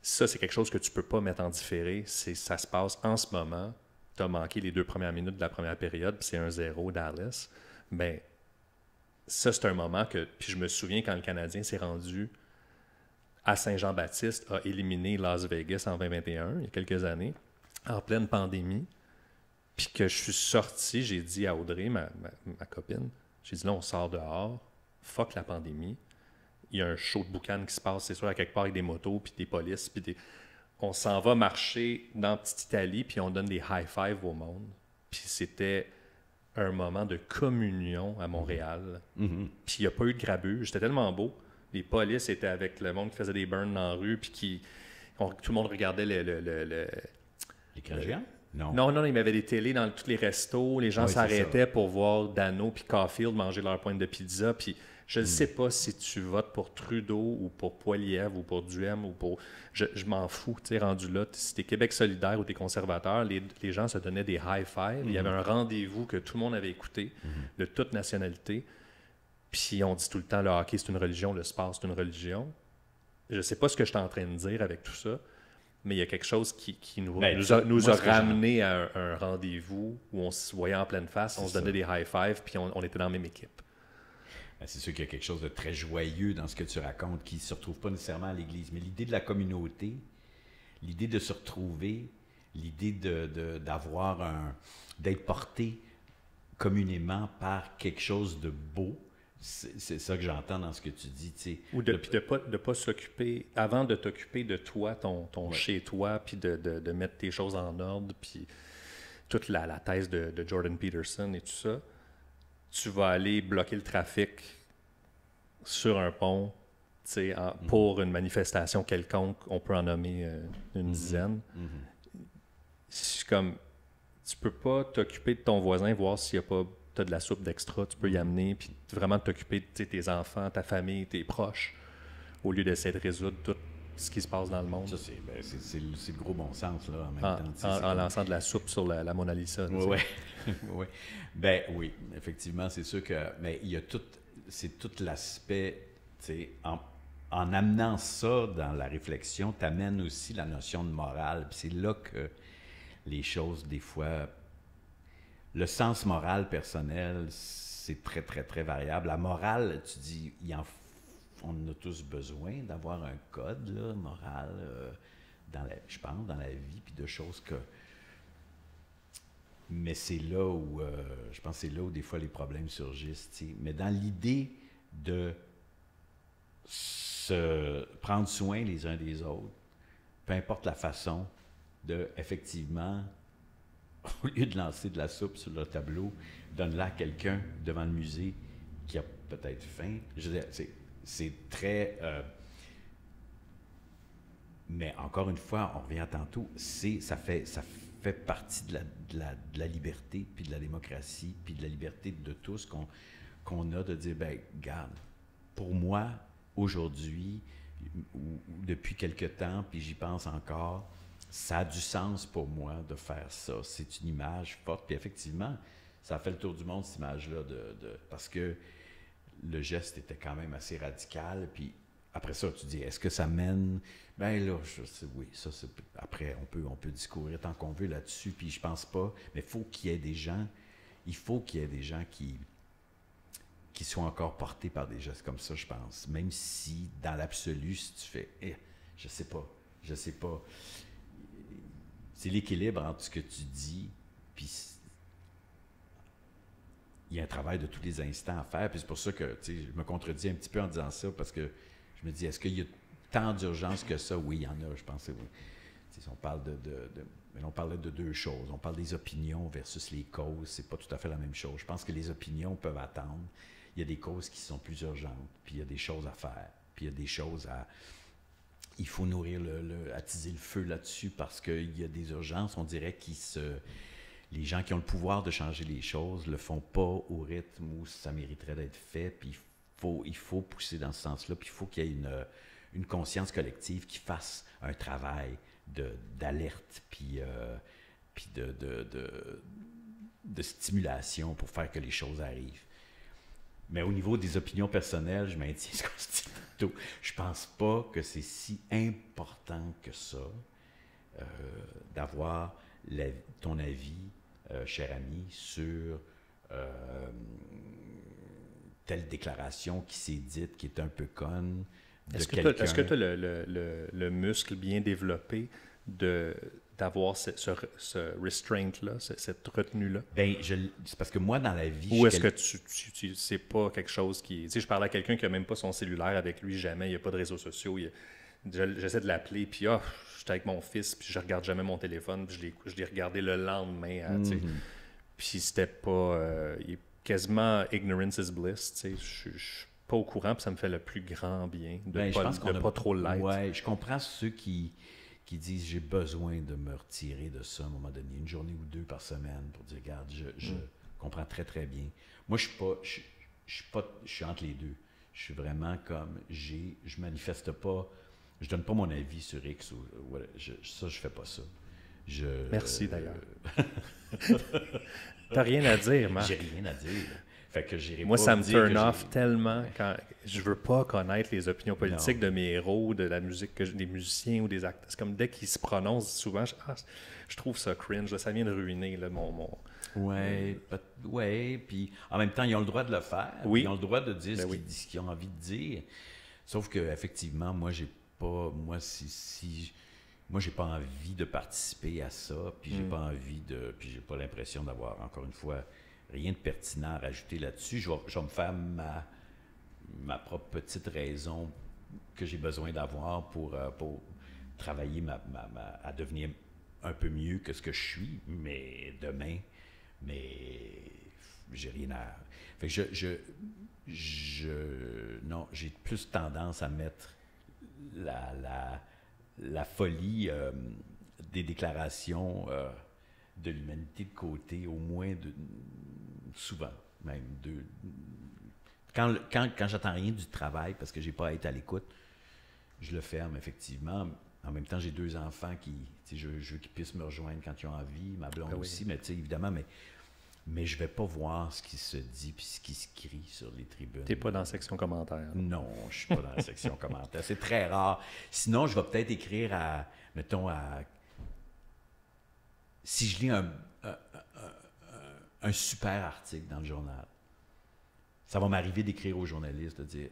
B: Ça, c'est quelque chose que tu peux pas mettre en différé. Ça se passe en ce moment. Tu as manqué les 2 premières minutes de la première période, puis c'est 1-0 Dallas. Ben, ça, c'est un moment que... Puis je me souviens quand le Canadien s'est rendu à Saint-Jean-Baptiste, a éliminé Las Vegas en 2021, il y a quelques années, en pleine pandémie, puis que je suis sorti, j'ai dit à Audrey, ma copine, j'ai dit là, on sort dehors, fuck la pandémie, il y a un show de boucan qui se passe, c'est sûr, à quelque part avec des motos, puis des polices, puis on s'en va marcher dans Petite Italie, puis on donne des high-fives au monde, puis c'était un moment de communion à Montréal, puis il n'y a pas eu de grabuge, c'était tellement beau. Les polices étaient avec le monde qui faisait des burns dans la rue, puis tout le monde regardait
A: L'écran géant?
B: Non, il y avait des télés dans tous les restos. Les gens s'arrêtaient pour voir Dano puis Caulfield manger leur pointe de pizza. Puis je ne sais pas si tu votes pour Trudeau ou pour Poilievre ou pour Duhem ou pour... Je m'en fous, tu sais, rendu là. Si t'es Québec solidaire ou t'es conservateur, les gens se donnaient des high-fives. Il y avait un rendez-vous que tout le monde avait écouté, de toute nationalité. Puis on dit tout le temps, le hockey, c'est une religion, le sport, c'est une religion. Je ne sais pas ce que je suis en train de dire avec tout ça, mais il y a quelque chose qui nous a ramené à un rendez-vous où on se voyait en pleine face, on se donnait des high-fives, puis on était dans la même équipe.
A: Ben, c'est sûr qu'il y a quelque chose de très joyeux dans ce que tu racontes qui ne se retrouve pas nécessairement à l'Église. Mais l'idée de la communauté, l'idée de se retrouver, l'idée d'être porté communément par quelque chose de beau, c'est ça que j'entends dans ce que tu dis. T'sais.
B: Ou de ne pas s'occuper, avant de t'occuper de toi, ton chez-toi, puis de mettre tes choses en ordre, puis toute la thèse de Jordan Peterson et tout ça, tu vas aller bloquer le trafic sur un pont pour une manifestation quelconque, on peut en nommer une dizaine. C'est comme, tu peux pas t'occuper de ton voisin, voir s'il n'y a pas... Tu as de la soupe d'extra, tu peux y amener, puis vraiment t'occuper de tes enfants, ta famille, tes proches, au lieu d'essayer de résoudre tout ce qui se passe dans le monde.
A: Ça, c'est le gros bon sens, là, en même temps.
B: En lançant de la soupe sur la Mona Lisa.
A: Oui, oui. Ben oui, effectivement, c'est sûr que... Mais il y a c'est tout l'aspect, tu sais, en amenant ça dans la réflexion, tu amènes aussi la notion de morale, puis c'est là que les choses, des fois... Le sens moral personnel, c'est très, très, très variable. La morale, tu dis, on en a tous besoin d'avoir un code là, moral, je pense, dans la vie, puis de choses que... Mais c'est là où, je pense que c'est là où des fois les problèmes surgissent. T'sais. Mais dans l'idée de se prendre soin les uns des autres, peu importe la façon, de effectivement... Au lieu de lancer de la soupe sur le tableau, donne-la à quelqu'un devant le musée qui a peut-être faim. Je veux dire, c'est très... mais encore une fois, on revient tantôt, ça fait partie de la liberté, puis de la démocratie, puis de la liberté de tous qu'on a de dire, ben regarde, pour moi, aujourd'hui, ou depuis quelque temps, puis j'y pense encore, ça a du sens pour moi de faire ça. C'est une image forte. Puis effectivement, ça a fait le tour du monde, cette image-là, parce que le geste était quand même assez radical. Puis après ça, tu dis, est-ce que ça mène... Ben là, oui, ça, c'est... Après, on peut discourir tant qu'on veut là-dessus, puis je pense pas. Mais il faut qu'il y ait des gens qui soient encore portés par des gestes comme ça, je pense. Même si, dans l'absolu, si tu fais, je sais pas. C'est l'équilibre entre ce que tu dis, puis il y a un travail de tous les instants à faire, puis c'est pour ça que je me contredis un petit peu en disant ça, parce que je me dis, est-ce qu'il y a tant d'urgence que ça? Oui, il y en a, je pense. On parle mais on parlait de deux choses. On parle des opinions versus les causes, c'est pas tout à fait la même chose. Je pense que les opinions peuvent attendre. Il y a des causes qui sont plus urgentes, puis il y a des choses à faire, puis il y a des choses il faut nourrir attiser le feu là-dessus parce qu'il y a des urgences. On dirait les gens qui ont le pouvoir de changer les choses le font pas au rythme où ça mériterait d'être fait. Puis il faut pousser dans ce sens-là. Puis il faut qu'il y ait une conscience collective qui fasse un travail d'alerte puis de stimulation pour faire que les choses arrivent. Mais au niveau des opinions personnelles, je maintiens ce qu'on se dit tantôt. Je pense pas que c'est si important que ça d'avoir ton avis, cher ami, sur telle déclaration qui s'est dite, qui est un peu conne de quelqu'un.
B: Est-ce que tu as le muscle bien développé d'avoir ce restraint-là, cette retenue-là?
A: Ben, c'est parce que moi, dans la vie...
B: Ou est-ce que c'est pas quelque chose qui... Tu sais, je parlais à quelqu'un qui n'a même pas son cellulaire avec lui, jamais, il n'y a pas de réseaux sociaux. J'essaie de l'appeler, puis j'étais avec mon fils, puis je regarde jamais mon téléphone, puis je l'ai regardé le lendemain. Tu sais. Puis c'était pas... il est quasiment ignorance is bliss, tu sais. Je suis pas au courant, puis ça me fait le plus grand bien de pas trop l'être.
A: Ouais, je comprends ceux qui disent j'ai besoin de me retirer de ça à un moment donné, une journée ou deux par semaine pour dire regarde, je comprends très très bien. Moi je suis entre les deux. Je suis vraiment comme je manifeste pas, je donne pas mon avis sur X ou ça je fais pas ça.
B: Merci d'ailleurs. T'as rien à dire, Marc.
A: J'ai rien à dire. Fait que
B: moi, ça me turn off tellement quand je veux pas connaître les opinions politiques de mes héros, de la musique, des musiciens ou des acteurs. C'est comme dès qu'ils se prononcent souvent, je trouve ça cringe. Là, ça vient de ruiner là, mon...
A: Ouais, puis en même temps, ils ont le droit de le faire.
B: Oui.
A: Ils ont le droit de dire ce qu'ils ont envie de dire. Sauf que effectivement, moi, j'ai pas... Moi, moi, j'ai pas envie de participer à ça, puis j'ai pas envie de... Puis j'ai pas l'impression d'avoir, encore une fois, rien de pertinent à rajouter là-dessus. Je vais me faire ma propre petite raison que j'ai besoin d'avoir pour travailler à devenir un peu mieux que ce que je suis, mais demain, j'ai rien à... Fait que non, j'ai plus tendance à mettre la folie des déclarations de l'humanité de côté, au moins souvent, même. Quand j'attends rien du travail, parce que j'ai pas à être à l'écoute, je le ferme, effectivement. En même temps, j'ai 2 enfants je veux qu'ils puissent me rejoindre quand ils ont envie, ma blonde aussi, mais évidemment, mais je vais pas voir ce qui se dit puis ce qui se crie sur les tribunes.
B: T'es pas dans la section commentaires.
A: Non, je suis pas dans la section commentaires. C'est très rare. Sinon, je vais peut-être écrire si je lis un super article dans le journal, ça va m'arriver d'écrire aux journalistes, de dire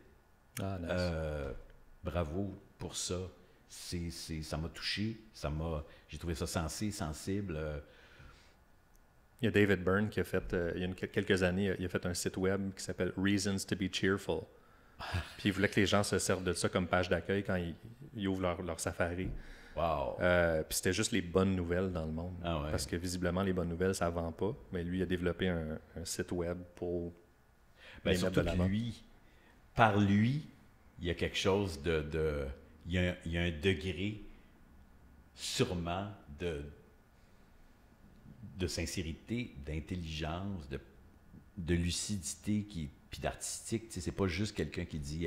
A: bravo pour ça, ça m'a touché, j'ai trouvé ça sensé, sensible.
B: Il y a David Byrne qui a fait, il y a quelques années, il a fait un site web qui s'appelle Reasons to be Cheerful. Puis il voulait que les gens se servent de ça comme page d'accueil quand ils ouvrent leur Safari.
A: Wow.
B: Puis c'était juste les bonnes nouvelles dans le monde.
A: Ah ouais.
B: Parce que visiblement, les bonnes nouvelles, ça ne vend pas. Mais lui, il a développé un site web pour les mettre de l'avant.
A: Par lui, il y a quelque chose il y a un degré sûrement de sincérité, d'intelligence, de lucidité puis d'artistique. C'est pas juste quelqu'un qui dit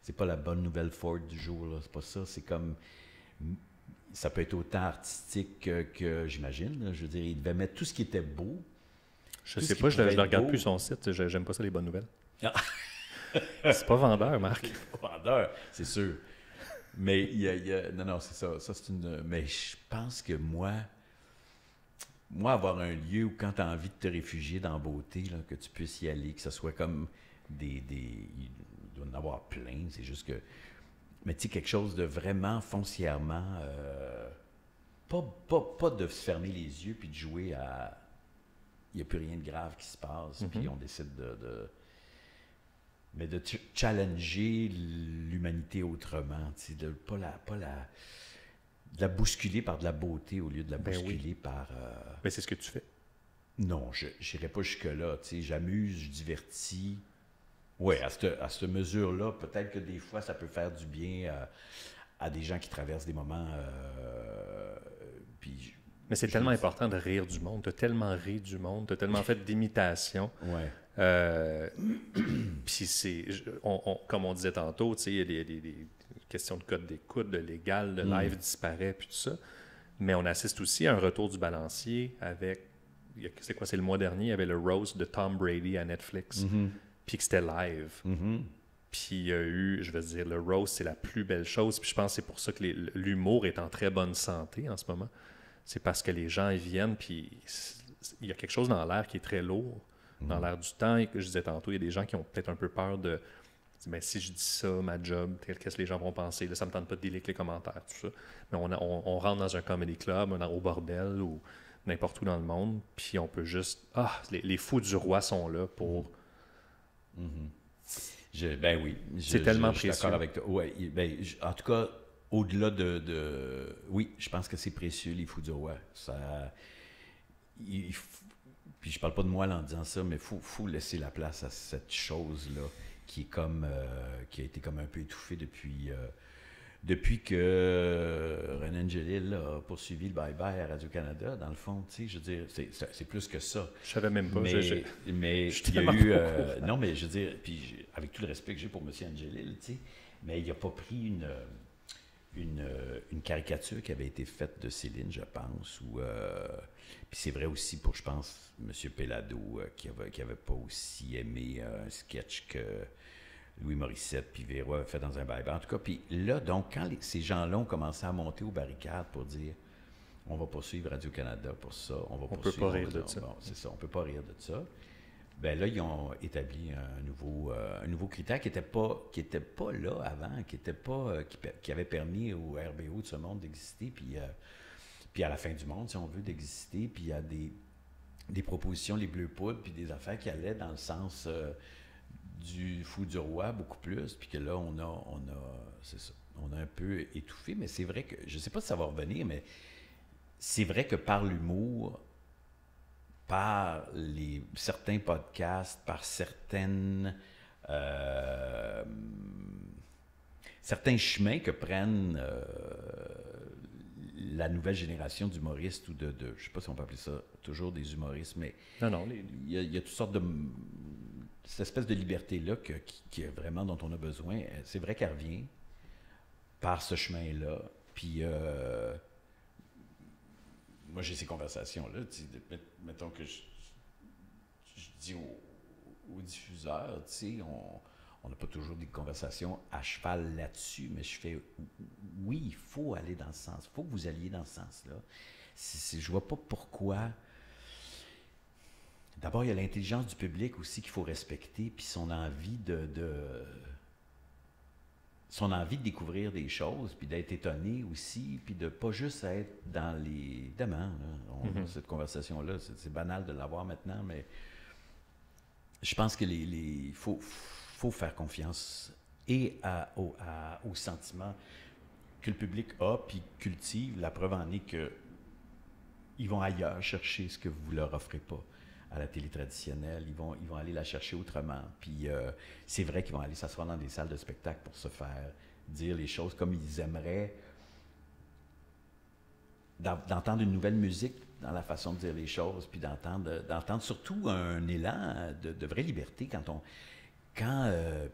A: c'est pas la bonne nouvelle Ford du jour, là. C'est pas ça. C'est comme... Ça peut être autant artistique que j'imagine. Là. Je veux dire, il devait mettre tout ce qui était beau.
B: Je sais pas, je ne regarde plus son site. J'aime pas ça, les bonnes nouvelles. C'est pas vendeur, Marc.
A: C'est pas vendeur, c'est sûr. Mais il y a... Non, c'est ça. Ça, c'est une... Mais je pense que moi, avoir un lieu où quand tu as envie de te réfugier dans la beauté, là, que tu puisses y aller, que ce soit comme il doit en avoir plein, c'est juste que... Mais tu sais, quelque chose de vraiment foncièrement... pas de se fermer les yeux puis de jouer à... Il n'y a plus rien de grave qui se passe, puis on décide mais de challenger l'humanité autrement, tu sais, de pas de la bousculer par de la beauté au lieu de la bousculer par...
B: Mais c'est ce que tu fais.
A: Non, je n'irai pas jusque-là, tu sais, j'amuse, je divertis. Oui, à cette mesure-là, peut-être que des fois, ça peut faire du bien à des gens qui traversent des moments... puis
B: Mais c'est tellement important de rire du monde. Tu as tellement ri du monde, tu as tellement fait d'imitation.
A: Ouais.
B: Puis comme on disait tantôt, il y a des questions de code d'écoute, de légal, de live disparaît, puis tout ça. Mais on assiste aussi à un retour du balancier avec, c'est le mois dernier, il y avait le roast de Tom Brady à Netflix, puis que c'était live. Puis il y a eu, je veux dire, le roast, c'est la plus belle chose. Puis je pense que c'est pour ça que l'humour est en très bonne santé en ce moment. C'est parce que les gens, ils viennent, puis il y a quelque chose dans l'air qui est très lourd, dans l'air du temps. Et que je disais tantôt, il y a des gens qui ont peut-être un peu peur de... Mais si je dis ça, ma job, qu'est-ce que les gens vont penser? Là, ça ne me tente pas de délire les commentaires, tout ça. Mais on rentre dans un comedy club, au bordel ou n'importe où dans le monde, puis on peut juste... les fous du roi sont là pour...
A: Ben oui.
B: C'est tellement précieux.
A: Je suis d'accord avec toi. Ouais, ben, en tout cas, au-delà de... Oui, je pense que c'est précieux, les fous du roi. Puis je parle pas de moi en disant ça, mais il faut laisser la place à cette chose-là qui est comme qui a été comme un peu étouffée depuis que René Angelil a poursuivi le bye-bye à Radio-Canada. Dans le fond, tu sais, je veux dire, c'est plus que ça.
B: Je savais même pas.
A: Mais il y a eu... non, mais je veux dire, puis avec tout le respect que j'ai pour M. Angelil, tu sais, mais il n'a pas pris une caricature qui avait été faite de Céline, je pense, ou... puis c'est vrai aussi pour, je pense, M. Pellado, qui avait pas aussi aimé un sketch que Louis Morissette puis Véro avait fait dans un bye-bye. En tout cas, puis là, donc, quand ces gens-là ont commencé à monter aux barricades pour dire « On va poursuivre Radio-Canada pour ça, on
B: peut pas rire de ça. »
A: Bon, c'est ça, on peut pas rire de ça. Ben là, ils ont établi un nouveau critère qui était pas là avant, qui avait permis au RBO de ce monde d'exister, puis à la fin du monde, si on veut, d'exister, puis il y a des propositions, les bleus poudres, puis des affaires qui allaient dans le sens du fou du roi beaucoup plus, puis que là, on a un peu étouffé, mais c'est vrai que, je sais pas si ça va revenir, mais c'est vrai que par l'humour, par certains podcasts, par certains chemins que prennent la nouvelle génération d'humoristes ou je ne sais pas si on peut appeler ça toujours des humoristes, mais
B: non,
A: il y a toutes sortes de... Cette espèce de liberté-là qui est vraiment dont on a besoin, c'est vrai qu'elle revient par ce chemin-là. Puis... moi, j'ai ces conversations-là. Mettons que je dis aux diffuseurs, on n'a pas toujours des conversations à cheval là-dessus, mais je fais oui, il faut aller dans ce sens. Il faut que vous alliez dans ce sens-là. Je vois pas pourquoi. D'abord, il y a l'intelligence du public aussi qu'il faut respecter, puis son envie son envie de découvrir des choses, puis d'être étonné aussi, puis de pas juste être dans les... Évidemment, là, cette conversation-là, c'est banal de l'avoir maintenant, mais je pense que il faut faire confiance et au sentiment que le public a, puis cultive. La preuve en est que ils vont ailleurs chercher ce que vous leur offrez pas à la télé traditionnelle. Ils vont aller la chercher autrement. Puis c'est vrai qu'ils vont aller s'asseoir dans des salles de spectacle pour se faire dire les choses comme ils aimeraient, d'entendre une nouvelle musique dans la façon de dire les choses, puis d'entendre surtout un élan de vraie liberté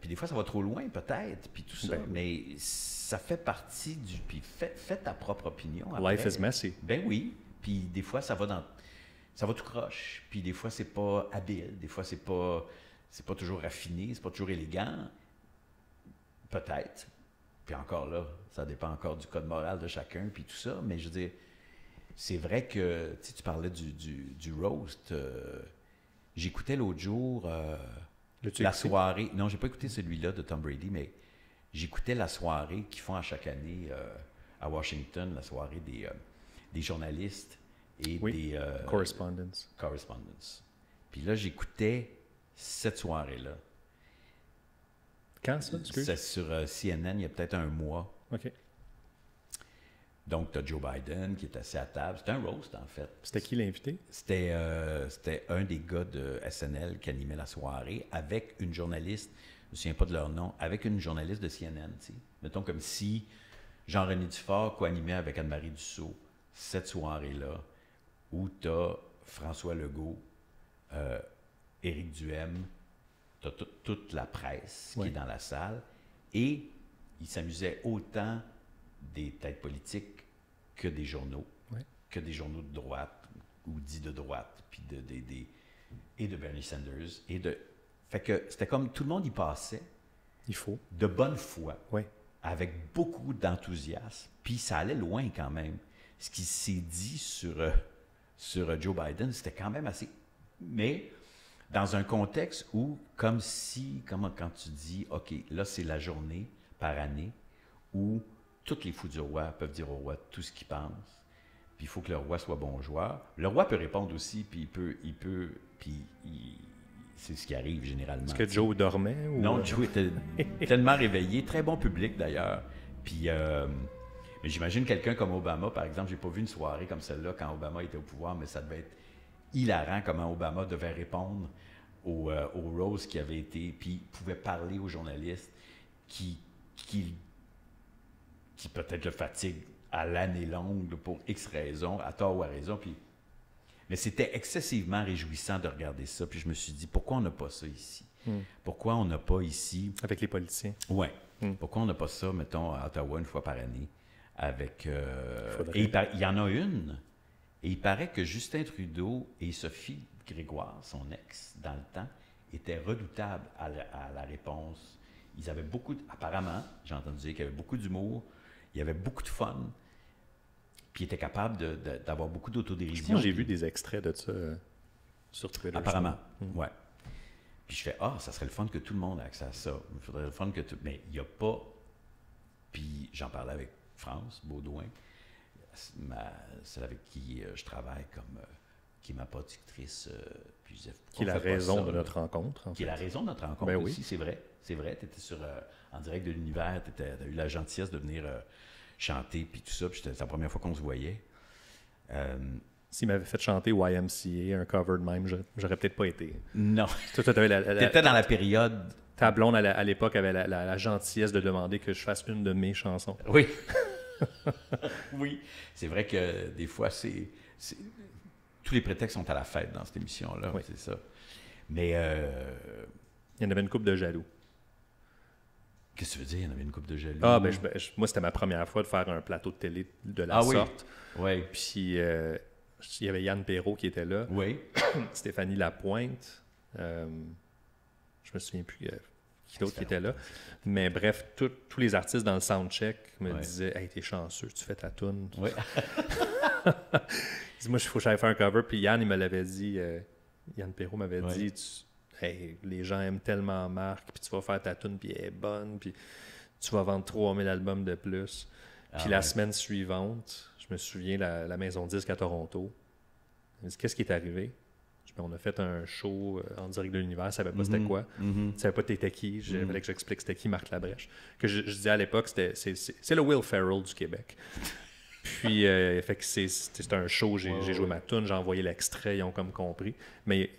A: puis des fois ça va trop loin peut-être, puis tout ça, mais ça fait partie puis fais ta propre opinion. Après.
B: Life is messy.
A: Ben oui, puis des fois ça va tout croche, puis des fois c'est pas habile, des fois c'est pas toujours raffiné, c'est pas toujours élégant, peut-être. Puis encore là, ça dépend encore du code moral de chacun, puis tout ça, mais je veux dire, c'est vrai que, tu parlais du roast, j'écoutais l'autre jour la soirée, non, j'ai pas écouté celui-là de Tom Brady, mais j'écoutais la soirée qu'ils font à chaque année à Washington, la soirée des journalistes, et des... correspondence. Puis là, j'écoutais cette soirée-là.
B: Quand ça?
A: C'est sur CNN, il y a peut-être un mois.
B: OK.
A: Donc, tu as Joe Biden qui est assis à table. C'était un roast, en fait.
B: C'était qui l'invité?
A: C'était un des gars de SNL qui animait la soirée avec une journaliste, je ne me souviens pas de leur nom, avec une journaliste de CNN, tu sais. Mettons comme si Jean-René Dufort co-animait avec Anne-Marie Dussault cette soirée-là, où tu as François Legault, Éric Duhem, tu as toute la presse qui est dans la salle, et ils s'amusaient autant des têtes politiques que des journaux, que des journaux de droite, ou dits de droite, puis et de Bernie Sanders, Fait que c'était comme tout le monde y passait.
B: Il faut.
A: De bonne foi.
B: Oui.
A: Avec beaucoup d'enthousiasme. Puis ça allait loin quand même. Ce qui s'est dit sur Joe Biden, c'était quand même assez... Mais dans un contexte où, comme quand tu dis, OK, là, c'est la journée par année où tous les fous du roi peuvent dire au roi tout ce qu'ils pensent. Puis il faut que le roi soit bon joueur. Le roi peut répondre aussi, puis c'est ce qui arrive généralement.
B: Est-ce que Joe dormait? Ou...
A: Non, Joe était tellement réveillé. Très bon public, d'ailleurs. Puis, mais j'imagine quelqu'un comme Obama, par exemple. J'ai pas vu une soirée comme celle-là quand Obama était au pouvoir, mais ça devait être hilarant comment Obama devait répondre aux roses qui avaient été... Puis, pouvait parler aux journalistes qui peut-être le fatiguent à l'année longue pour X raisons, à tort ou à raison. Puis... Mais c'était excessivement réjouissant de regarder ça. Puis je me suis dit, pourquoi on n'a pas ça ici? Pourquoi on n'a pas ici...
B: Avec les politiciens.
A: Oui. Pourquoi on n'a pas ça, mettons, à Ottawa une fois par année? Avec... Et il y en a une. Et il paraît que Justin Trudeau et Sophie Grégoire, son ex, dans le temps, étaient redoutables à la réponse. Ils avaient apparemment, j'ai entendu dire qu'il y avait beaucoup d'humour, il y avait beaucoup de fun. Puis il était capable d'avoir beaucoup d'autodérision.
B: J'ai vu des extraits de ça sur Twitter.
A: Apparemment, oui. Puis je fais, ça serait le fun que tout le monde ait accès à ça. Il faudrait le fun que tout... Mais il n'y a pas... Puis j'en parlais avec France Baudouin, celle avec qui je travaille qui est ma productrice. Puis je disais,
B: qui est la raison de notre rencontre.
A: Qui est la raison de notre rencontre aussi, oui. C'est vrai. C'est vrai, tu étais en direct de l'univers, tu as eu la gentillesse de venir... chanter, puis tout ça, puis c'était la première fois qu'on se voyait.
B: S'il m'avait fait chanter YMCA, un cover de même, j'aurais peut-être pas été.
A: Non. Tu étais dans la période...
B: Ta blonde, à l'époque, avait la gentillesse de demander que je fasse une de mes chansons.
A: Oui. Oui. C'est vrai que des fois, tous les prétextes sont à la fête dans cette émission-là, c'est ça. Mais...
B: Il y en avait une couple de jaloux.
A: Qu'est-ce que tu veux dire? Il y en avait une couple de jaloux.
B: Moi, c'était ma première fois de faire un plateau de télé de la sorte.
A: Oui.
B: Puis, il y avait Yann Perrault qui était là.
A: Oui.
B: Stéphanie Lapointe. Je me souviens plus qui d'autre qui était là. Mais bref, tous les artistes dans le soundcheck me disaient « Hey, t'es chanceux, tu fais ta toune. »
A: Oui.
B: Moi, il faut que j'aille faire un cover. Puis Yann, il me l'avait dit. Yann Perrault m'avait dit... Hey, les gens aiment tellement Marc, puis tu vas faire ta toune, puis elle est bonne, puis tu vas vendre 3000 albums de plus. Puis la semaine suivante, je me souviens, la Maison Disque à Toronto, elle me dit « Qu'est-ce qui est arrivé? » On a fait un show en direct de l'univers, je ne savais pas c'était quoi. Je ne savais pas t'étais qui. Il fallait que j'explique c'était qui Marc Labrèche. Que je disais à l'époque, c'est le Will Ferrell du Québec. Puis, fait que c'était un show, j'ai joué ma toune, j'ai envoyé l'extrait, ils ont comme compris. Mais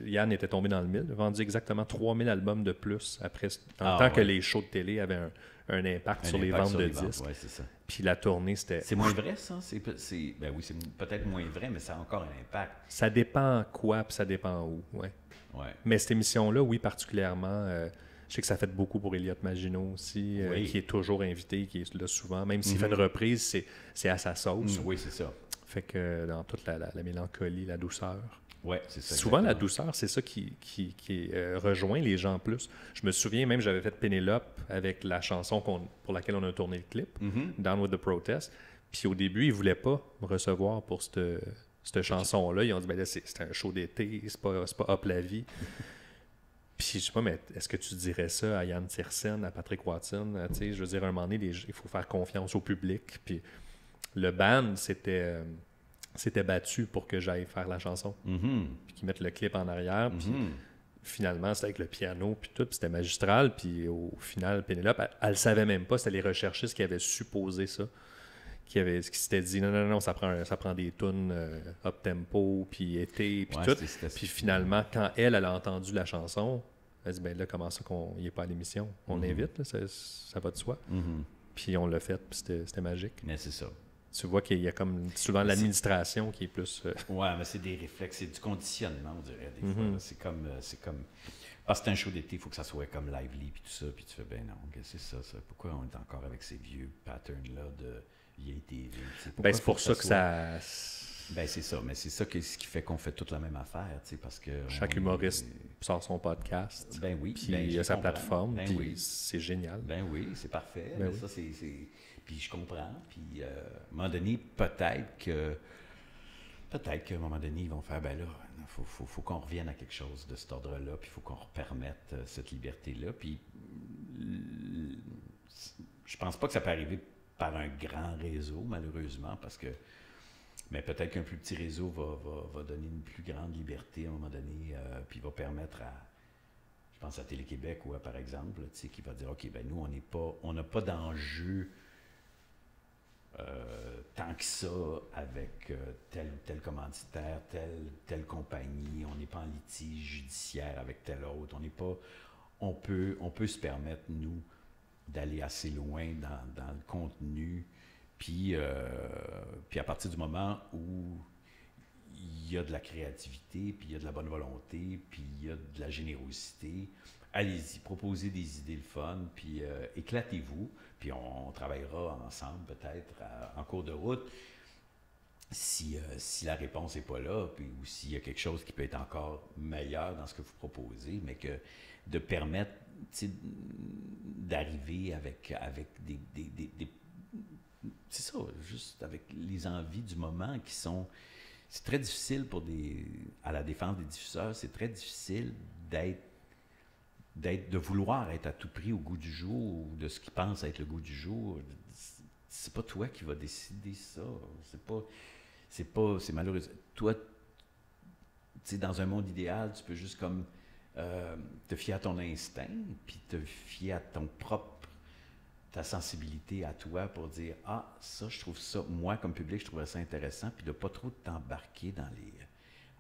B: Yann était tombé dans le mille, vendu exactement 3000 albums de plus après, tant que les shows de télé avaient un impact sur les ventes de disques.
A: Ouais, c'est ça.
B: Puis la tournée, c'était...
A: C'est moins vrai, ça? Ben oui, c'est peut-être moins vrai, mais ça a encore un impact.
B: Ça dépend quoi, puis ça dépend où, ouais. Mais cette émission-là, oui, particulièrement, je sais que ça fait beaucoup pour Elliott Maginot aussi, qui est toujours invité, qui est là souvent. Même s'il fait une reprise, c'est à sa sauce.
A: Oui, c'est ça.
B: Fait que dans toute la mélancolie, la douceur...
A: Oui, c'est ça.
B: Souvent, la douceur, c'est ça qui rejoint les gens plus. Je me souviens même, j'avais fait Pénélope avec la chanson pour laquelle on a tourné le clip, Down with the Protest. Puis au début, ils ne voulaient pas me recevoir pour cette chanson-là. Ils ont dit, ben là, c'est un show d'été, c'est pas Hop la vie. Puis je sais pas, mais est-ce que tu dirais ça à Yann Tiersen, à Patrick Watson? Je veux dire, à un moment donné, il faut faire confiance au public. Puis le band, s'était battu pour que j'aille faire la chanson. Puis qu'ils mettent le clip en arrière. Puis finalement, c'était avec le piano, puis tout. Puis c'était magistral. Puis au final, Pénélope, elle ne savait même pas. C'était les recherchistes qui avaient supposé ça. Qui s'étaient dit, non, ça prend des tunes up-tempo, puis été, puis tout. Puis finalement, quand elle a entendu la chanson, elle dit, ben là, comment ça qu'on n'y est pas à l'émission? On l'invite, là, ça va de soi. puis on l'a fait, puis c'était magique.
A: Mais c'est ça.
B: Tu vois qu'il y a comme souvent l'administration qui est plus...
A: Ouais, mais c'est des réflexes, c'est du conditionnement, on dirait, des fois. Là. C'est comme... Parce que c'est un show d'été, il faut que ça soit comme lively, puis tout ça, puis tu fais, ben non, c'est ça. Pourquoi on est encore avec ces vieux patterns-là de vieille TV?
B: Ben, c'est pour ça que ça...
A: Ben, c'est ça, mais c'est ça ce qui fait qu'on fait toute la même affaire, tu sais, parce que...
B: Chaque humoriste sort son podcast,
A: ben oui,
B: puis il a sa plateforme,
A: ben
B: puis
A: oui.
B: C'est génial.
A: Ben oui, c'est parfait.
B: Ben
A: ça, c'est... Puis je comprends, puis à un moment donné, peut-être qu'à un moment donné, ils vont faire, ben là, faut qu'on revienne à quelque chose de cet ordre-là, puis il faut qu'on permette cette liberté-là. Puis je pense pas que ça peut arriver par un grand réseau, malheureusement, parce que mais peut-être qu'un plus petit réseau va donner une plus grande liberté à un moment donné, puis va permettre à, je pense à Télé-Québec ou à, par exemple, tu sais, qui va dire, OK, ben nous, on n'a pas d'enjeu tant que ça avec tel ou tel commanditaire, telle compagnie, on n'est pas en litige judiciaire avec tel autre, on peut se permettre, nous, d'aller assez loin dans le contenu, puis à partir du moment où il y a de la créativité, puis il y a de la bonne volonté, puis il y a de la générosité, allez-y, proposez des idées le fun, puis éclatez-vous, puis on travaillera ensemble peut-être en cours de route si la réponse n'est pas là, puis ou s'il y a quelque chose qui peut être encore meilleur dans ce que vous proposez, mais que de permettre d'arriver avec des c'est ça, juste avec les envies du moment qui sont... C'est très difficile à la défense des diffuseurs, c'est très difficile de vouloir être à tout prix au goût du jour ou de ce qu'ils pensent être le goût du jour. C'est pas toi qui vas décider ça. C'est malheureux. Toi, tu sais, dans un monde idéal, tu peux juste comme te fier à ton instinct, puis te fier à ta sensibilité à toi pour dire « Ah, ça, je trouve ça, moi, comme public, je trouverais ça intéressant », puis de pas trop t'embarquer dans les...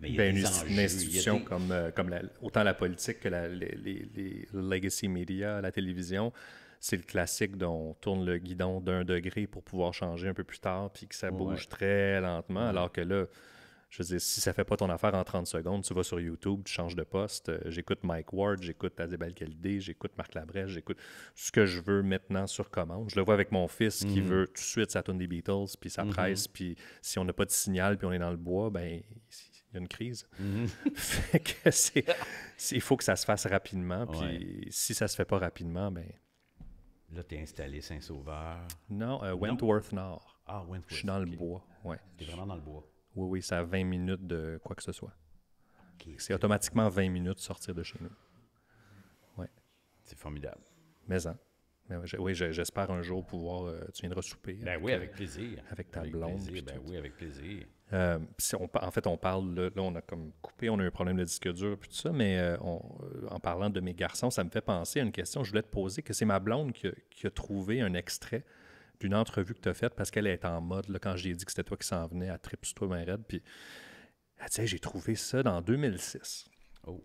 A: Mais il y a des enjeux,
B: une institution comme autant la politique que les legacy media, la télévision, c'est le classique dont on tourne le guidon d'1 degré pour pouvoir changer un peu plus tard, puis que ça bouge très lentement, alors que là, je veux dire, si ça fait pas ton affaire en 30 secondes, tu vas sur YouTube, tu changes de poste. J'écoute Mike Ward, j'écoute Azeb Al-Khalidé, j'écoute Marc Labrèche, j'écoute ce que je veux maintenant sur commande. Je le vois avec mon fils qui veut tout de suite sa tune des Beatles, puis ça presse, puis si on n'a pas de signal, puis on est dans le bois, ben il y a une crise. Fait que il faut que ça se fasse rapidement, puis si ça se fait pas rapidement, ben...
A: Là, tu es installé Saint-Sauveur.
B: Non, Wentworth Nord.
A: Ah, Wentworth.
B: Je suis dans le bois, ouais.
A: Tu es vraiment dans le bois.
B: Oui, c'est à 20 minutes de quoi que ce soit.
A: Okay,
B: c'est automatiquement 20 minutes de sortir de chez nous. Ouais.
A: C'est formidable.
B: Mais oui, j'espère un jour pouvoir... tu viendras souper.
A: Ben oui, avec plaisir.
B: Avec ta blonde.
A: Ben oui, avec plaisir.
B: En fait, on parle... Là, on a comme coupé, on a eu un problème de disque dur puis tout ça, mais en parlant de mes garçons, ça me fait penser à une question que je voulais te poser, que c'est ma blonde qui a trouvé un extrait d'une entrevue que tu as faite parce qu'elle est en mode, là, quand j'ai dit que c'était toi qui s'en venais à Trip sur toi, ben raide, puis elle dit, j'ai trouvé ça dans 2006.
A: Oh.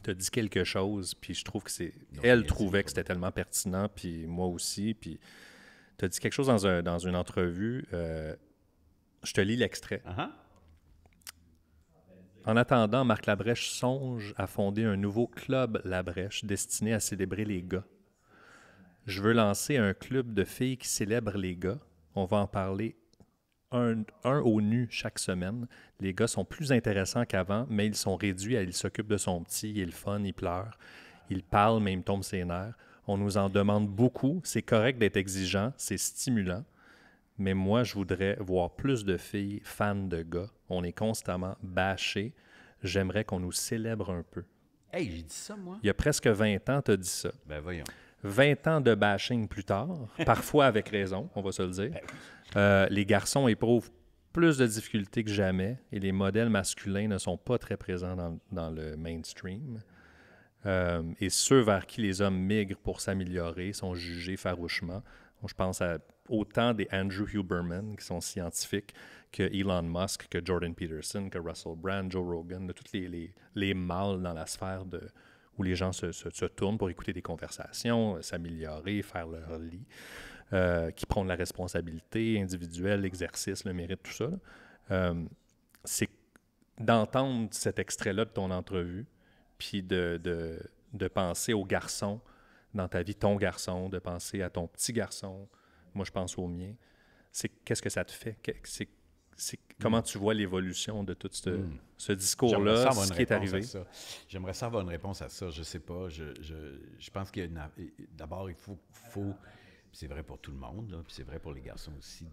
B: Tu as dit quelque chose, puis je trouve que c'est... Elle trouvait que c'était tellement pertinent, puis moi aussi, puis tu as dit quelque chose dans une entrevue. Je te lis l'extrait.
A: Uh-huh.
B: En attendant, Marc Labrèche songe à fonder un nouveau club Labrèche destiné à célébrer les gars. Je veux lancer un club de filles qui célèbrent les gars. On va en parler un au nu chaque semaine. Les gars sont plus intéressants qu'avant, mais ils sont réduits à « il s'occupe de son petit, il est le fun, il pleure, il parle, mais il me tombe ses nerfs. On nous en demande beaucoup. C'est correct d'être exigeant, c'est stimulant. Mais moi, je voudrais voir plus de filles fans de gars. On est constamment bâchés. J'aimerais qu'on nous célèbre un peu. »
A: Hey, j'ai dit ça, moi?
B: Il y a presque 20 ans, tu as dit ça.
A: Ben voyons.
B: 20 ans de bashing plus tard, parfois avec raison, on va se le dire. Les garçons éprouvent plus de difficultés que jamais et les modèles masculins ne sont pas très présents dans le mainstream. Et ceux vers qui les hommes migrent pour s'améliorer sont jugés farouchement. Je pense à autant des Andrew Huberman, qui sont scientifiques, que Elon Musk, que Jordan Peterson, que Russell Brand, Joe Rogan, de tous les mâles dans la sphère où les gens se tournent pour écouter des conversations, s'améliorer, faire leur lit. qui prône la responsabilité individuelle, l'exercice, le mérite, tout ça, là. C'est d'entendre cet extrait-là de ton entrevue, puis de penser au garçon dans ta vie, ton garçon, de penser à ton petit garçon. Moi, je pense au mien. Qu'est-ce que ça te fait? Comment tu vois l'évolution de tout ce discours-là, ce qui est arrivé?
A: J'aimerais ça avoir une réponse à ça. Je sais pas. Je pense qu'il y a d'abord, il faut c'est vrai pour tout le monde, là, puis c'est vrai pour les garçons aussi,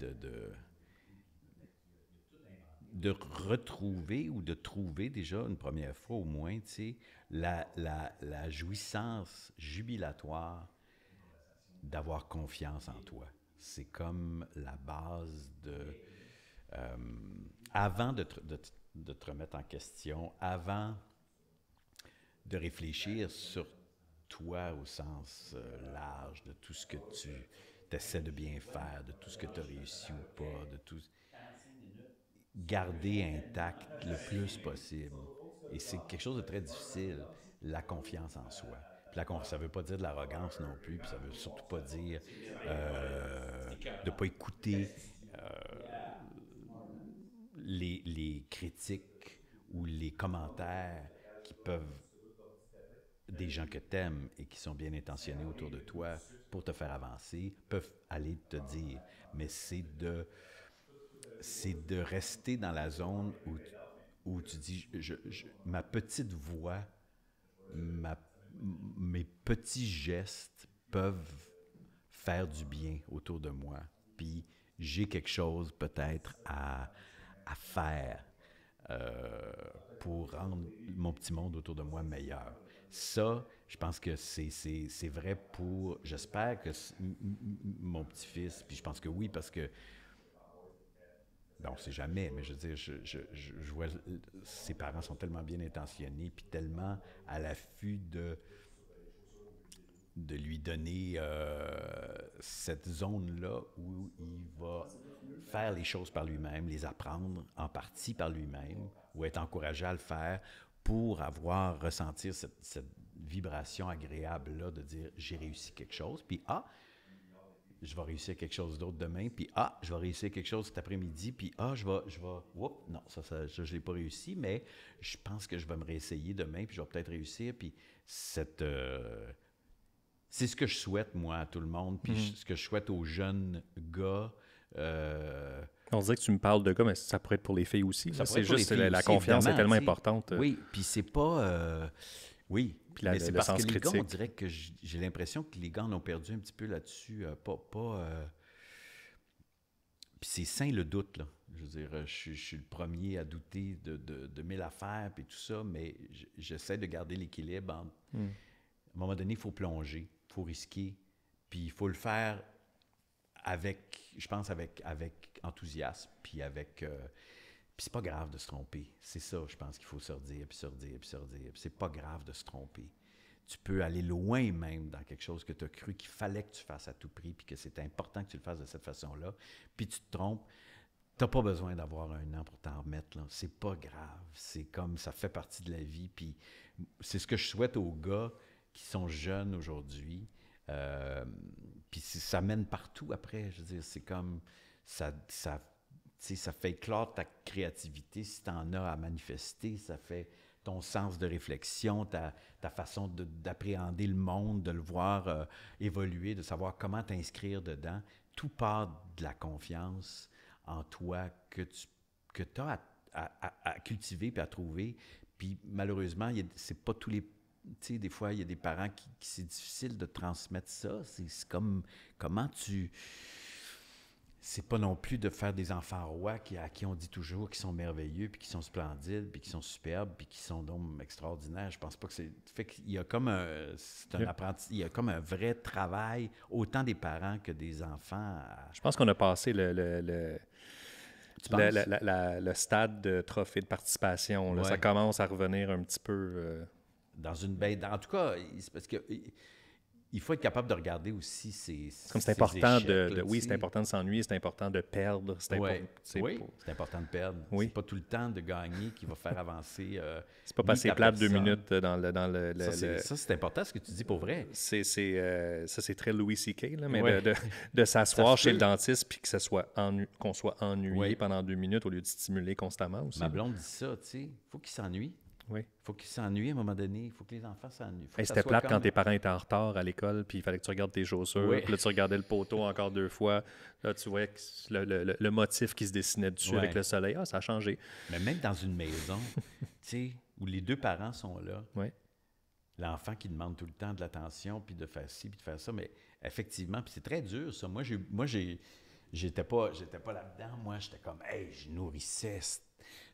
A: de retrouver ou de trouver déjà une première fois au moins, tu sais, la jouissance jubilatoire d'avoir confiance en toi. C'est comme la base avant de te remettre en question, avant de réfléchir sur toi au sens large, de tout ce que tu essaies de bien faire, de tout ce que tu as réussi ou pas, de tout... Garder intact le plus possible. Et c'est quelque chose de très difficile, la confiance en soi. Puis ça ne veut pas dire de l'arrogance non plus, puis ça ne veut surtout pas dire de ne pas écouter les critiques ou les commentaires qui peuvent, des gens que tu aimes et qui sont bien intentionnés autour de toi pour te faire avancer, peuvent aller te dire. Mais c'est de rester dans la zone où tu dis, ma petite voix, mes petits gestes peuvent faire du bien autour de moi. Puis j'ai quelque chose peut-être à faire pour rendre mon petit monde autour de moi meilleur. Ça, je pense que c'est vrai pour... J'espère que mon petit-fils, puis je pense que oui, parce que ben, on ne sait jamais, mais je veux dire, je vois, ses parents sont tellement bien intentionnés, puis tellement à l'affût de lui donner cette zone-là où il va faire les choses par lui-même, les apprendre en partie par lui-même, ou être encouragé à le faire pour ressentir cette vibration agréable-là de dire « j'ai réussi quelque chose », puis « ah », je vais réussir quelque chose d'autre demain, puis je vais réussir quelque chose cet après-midi, puis je vais, oups, non, ça je l'ai pas réussi, mais je pense que je vais me réessayer demain, puis je vais peut-être réussir, puis c'est ce que je souhaite, moi, à tout le monde, puis ce que je souhaite aux jeunes gars.
B: On dirait que tu me parles de gars, mais ça pourrait être pour les filles aussi. C'est juste la confiance est tellement importante.
A: Oui, puis c'est pas... oui, mais c'est parce que les gars, on dirait que j'ai l'impression que les gars en ont perdu un petit peu là-dessus. Puis c'est sain le doute, là. Je veux dire, je suis le premier à douter de 1000 affaires puis tout ça, mais j'essaie de garder l'équilibre entre... À un moment donné, il faut plonger, il faut risquer, puis il faut le faire je pense, avec enthousiasme, puis avec... Puis c'est pas grave de se tromper. C'est ça, je pense qu'il faut se redire, puis se redire, puis se redire. Puis c'est pas grave de se tromper. Tu peux aller loin même dans quelque chose que tu as cru qu'il fallait que tu fasses à tout prix, puis que c'est important que tu le fasses de cette façon-là. Puis tu te trompes. Tu n'as pas besoin d'avoir un an pour t'en remettre, là. C'est pas grave. C'est comme, ça fait partie de la vie. Puis c'est ce que je souhaite aux gars qui sont jeunes aujourd'hui. Puis ça mène partout après. Je veux dire, c'est comme... ça fait éclore ta créativité si tu en as à manifester. Ça fait ton sens de réflexion, ta façon d'appréhender le monde, de le voir évoluer, de savoir comment t'inscrire dedans. Tout part de la confiance en toi que tu as à cultiver puis à trouver. Puis malheureusement, c'est pas tous les... Tu sais, des fois, il y a des parents qui c'est difficile de transmettre ça. C'est comme... Comment tu... C'est pas non plus de faire des enfants rois à qui on dit toujours qu'ils sont merveilleux, puis qu'ils sont splendides, puis qu'ils sont superbes, puis qu'ils sont donc extraordinaires. Je pense pas que c'est... Fait qu'il y a comme il y a comme un vrai travail, autant des parents que des enfants.
B: Je pense qu'on a passé le stade de trophée de participation. Là. Ouais. Ça commence à revenir un petit peu...
A: Dans une baie... En tout cas, c'est parce que... il faut être capable de regarder aussi
B: Comme c'est
A: ses
B: important
A: échecs, là,
B: oui,
A: tu
B: c'est
A: sais.
B: important de s'ennuyer, c'est important de perdre,
A: Oui, c'est important de perdre.
B: Oui.
A: C'est pas tout le temps de gagner qui va faire avancer
B: c'est pas
A: ni
B: passer
A: ta
B: plate 2
A: personne.
B: minutes dans le
A: Ça, c'est important ce que tu dis pour vrai.
B: ça, c'est très Louis C.K., là, mais
A: Ouais.
B: de s'asseoir
A: Ça se
B: chez
A: peut.
B: le dentiste puis que ça soit qu'on soit ennuyé
A: Ouais.
B: pendant 2 minutes au lieu de stimuler constamment aussi.
A: Ma blonde dit ça, tu sais. Faut qu'ils s'ennuient.
B: Oui.
A: Faut qu'ils s'ennuient à un moment donné. Il faut que les enfants s'ennuient. Faut que
B: Hey,
A: ça
B: c'était
A: soit
B: plate
A: comme-
B: quand tes parents étaient en retard à l'école, puis il fallait que tu regardes tes chaussures,
A: Oui.
B: puis là, tu regardais le poteau encore 2 fois. Là, tu voyais que le motif qui se dessinait dessus
A: Ouais.
B: avec le soleil. Ah, ça a changé.
A: Mais même dans une maison, tu sais, où les deux parents sont là,
B: Oui.
A: l'enfant qui demande tout le temps de l'attention, puis de faire ci, puis de faire ça, mais effectivement, puis c'est très dur, ça. J'étais pas là-dedans. Moi, j'étais comme, hey, je nourrissais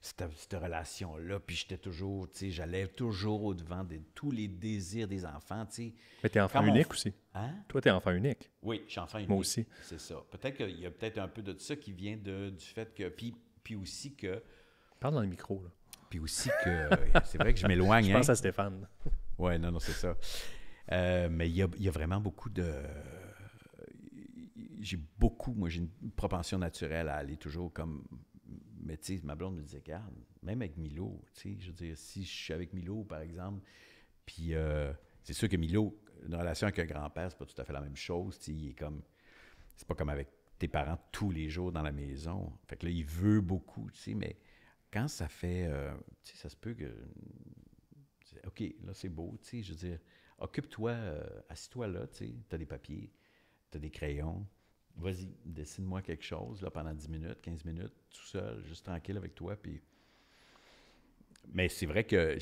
A: cette relation-là, puis j'étais toujours, tu sais, j'allais toujours au-devant de tous les désirs des enfants, tu sais.
B: Mais t'es enfant
A: Quand mon
B: unique
A: f-
B: aussi.
A: Hein?
B: Toi, t'es enfant unique.
A: Oui, je suis enfant unique.
B: Moi aussi.
A: C'est ça. Peut-être qu'il y a peut-être un peu de ça qui vient du fait que... Puis aussi que...
B: Parle dans le micro, là.
A: Puis aussi que... c'est vrai que je m'éloigne,
B: Je
A: hein?
B: pense à Stéphane.
A: Oui, non, c'est ça. Mais il y a vraiment beaucoup de... Moi, j'ai une propension naturelle à aller toujours comme... Mais tu sais, ma blonde me disait, regarde, même avec Milo, tu sais, je veux dire, si je suis avec Milo, par exemple, puis c'est sûr que Milo, une relation avec un grand-père, c'est pas tout à fait la même chose, tu sais, il est comme... C'est pas comme avec tes parents tous les jours dans la maison. Fait que là, il veut beaucoup, tu sais, mais quand ça fait... tu sais, ça se peut que... OK, là, c'est beau, tu sais, je veux dire, occupe-toi, assis-toi là, tu sais, t'as des papiers, t'as des crayons, vas-y, dessine-moi quelque chose, là, pendant 10 minutes, 15 minutes, tout seul, juste tranquille avec toi, puis... Mais c'est vrai que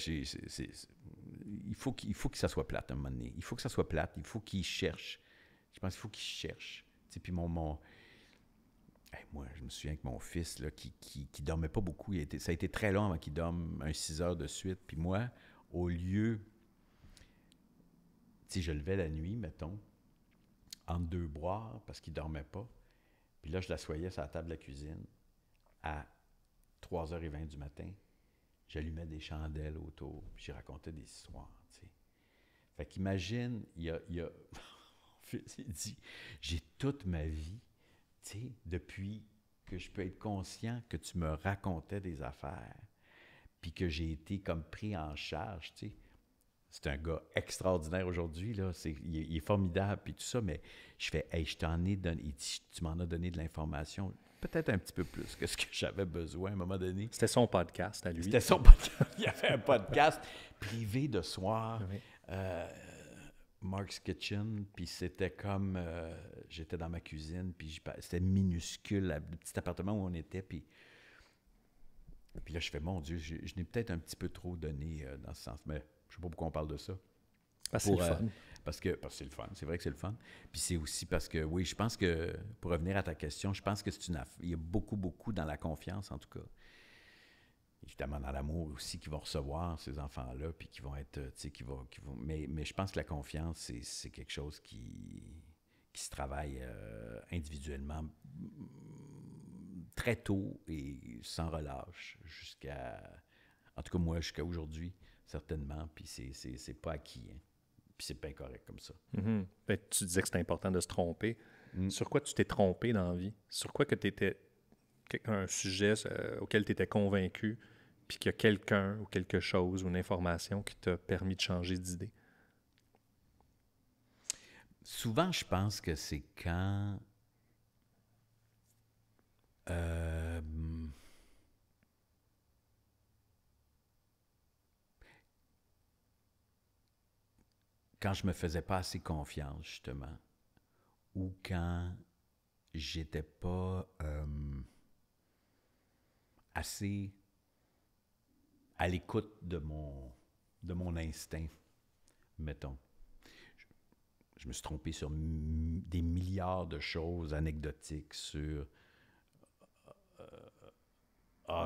A: il faut que ça soit plate, à un moment donné. Il faut que ça soit plate, il faut qu'il cherche. Je pense qu'il faut qu'il cherche. Tu sais, puis Hey, moi, je me souviens avec mon fils, là, qui dormait pas beaucoup. Ça a été très long avant qu'il dorme 6 heures de suite. Puis moi, au lieu... Tu sais, je levais la nuit, mettons, entre 2 boires, parce qu'il dormait pas. Puis là, je l'assoyais sur la table de la cuisine à 3h20 du matin. J'allumais des chandelles autour, puis j'y racontais des histoires, tu sais. Fait qu'imagine, il y a... Mon fils, il dit, j'ai toute ma vie, tu sais, depuis que je peux être conscient que tu me racontais des affaires, puis que j'ai été comme pris en charge, tu sais. C'est un gars extraordinaire aujourd'hui, là. Il est formidable, puis tout ça, mais je fais, hey, je t'en ai donné, il dit, tu m'en as donné de l'information, peut-être un petit peu plus que ce que j'avais besoin à un moment donné.
B: C'était son podcast à lui.
A: C'était son podcast. Il y avait un podcast privé de soir,
B: Oui.
A: Mark's Kitchen, puis c'était comme, j'étais dans ma cuisine, puis c'était minuscule, le petit appartement où on était, puis là, je fais, mon Dieu, je n'ai peut-être un petit peu trop donné dans ce sens, mais je ne sais pas pourquoi on parle de ça.
B: Parce que c'est le fun.
A: Parce que c'est le fun, c'est vrai que c'est le fun. Puis c'est aussi parce que, oui, je pense que, pour revenir à ta question, je pense que il y a beaucoup, beaucoup dans la confiance, en tout cas. Évidemment, dans l'amour aussi, qu'ils vont recevoir ces enfants-là, puis qui vont être, tu sais, qui vont... Mais je pense que la confiance, c'est quelque chose qui se travaille individuellement très tôt et sans relâche, en tout cas, moi, jusqu'à aujourd'hui, certainement, puis c'est pas acquis, hein. Puis c'est pas incorrect comme ça.
B: Mm-hmm. Ben, tu disais que c'était important de se tromper. Sur quoi tu t'es trompé dans la vie? Sur quoi que tu étais un sujet auquel tu étais convaincu, puis qu'il y a quelqu'un ou quelque chose ou une information qui t'a permis de changer d'idée?
A: Souvent, je pense que c'est quand... quand je me faisais pas assez confiance, justement, ou quand j'étais pas assez à l'écoute de mon instinct, mettons. Je me suis trompé sur des milliards de choses anecdotiques sur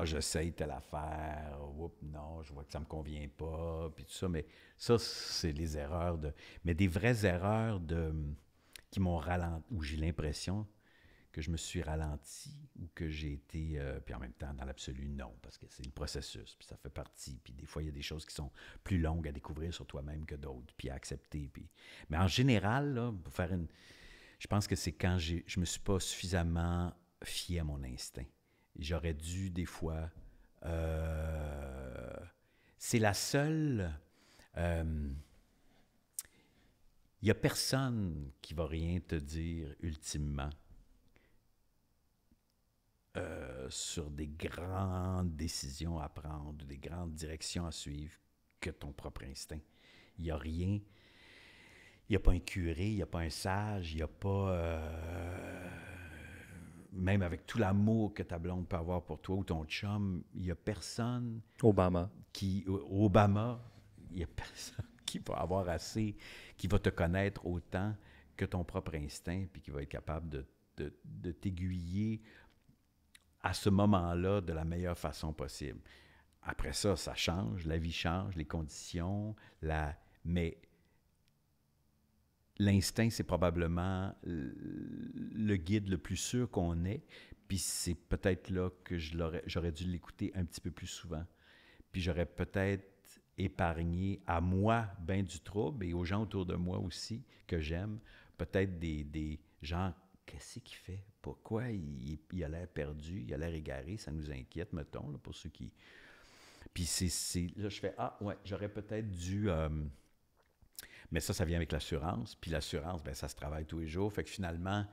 A: j'essaye telle affaire, oups, non, je vois que ça me convient pas, puis tout ça, mais ça, c'est les erreurs mais des vraies erreurs qui m'ont ralenti, où j'ai l'impression que je me suis ralenti ou que j'ai été... puis en même temps, dans l'absolu, non, parce que c'est le processus, puis ça fait partie. Puis des fois, il y a des choses qui sont plus longues à découvrir sur toi-même que d'autres, puis à accepter. Puis... Mais en général, là, pour faire une... Je pense que c'est quand je me suis pas suffisamment fié à mon instinct. J'aurais dû, des fois... c'est la seule... Il n'y a personne qui va rien te dire ultimement sur des grandes décisions à prendre, des grandes directions à suivre que ton propre instinct. Il n'y a rien. Il n'y a pas un curé, il n'y a pas un sage, il n'y a pas... même avec tout l'amour que ta blonde peut avoir pour toi ou ton chum, il n'y a personne...
B: Obama,
A: il n'y a personne qui va avoir assez, qui va te connaître autant que ton propre instinct, puis qui va être capable de t'aiguiller à ce moment-là de la meilleure façon possible. Après ça, ça change, la vie change, les conditions, mais l'instinct, c'est probablement le guide le plus sûr qu'on ait, puis c'est peut-être là que j'aurais dû l'écouter un petit peu plus souvent. Puis j'aurais peut-être épargné à moi ben du trouble et aux gens autour de moi aussi que j'aime, peut-être des gens, qu'est-ce qu'il fait? Pourquoi il a l'air perdu, il a l'air égaré, ça nous inquiète, mettons, là, pour ceux qui... Puis là, je fais, ouais, j'aurais peut-être dû... Mais ça vient avec l'assurance, puis l'assurance, ben ça se travaille tous les jours, fait que finalement,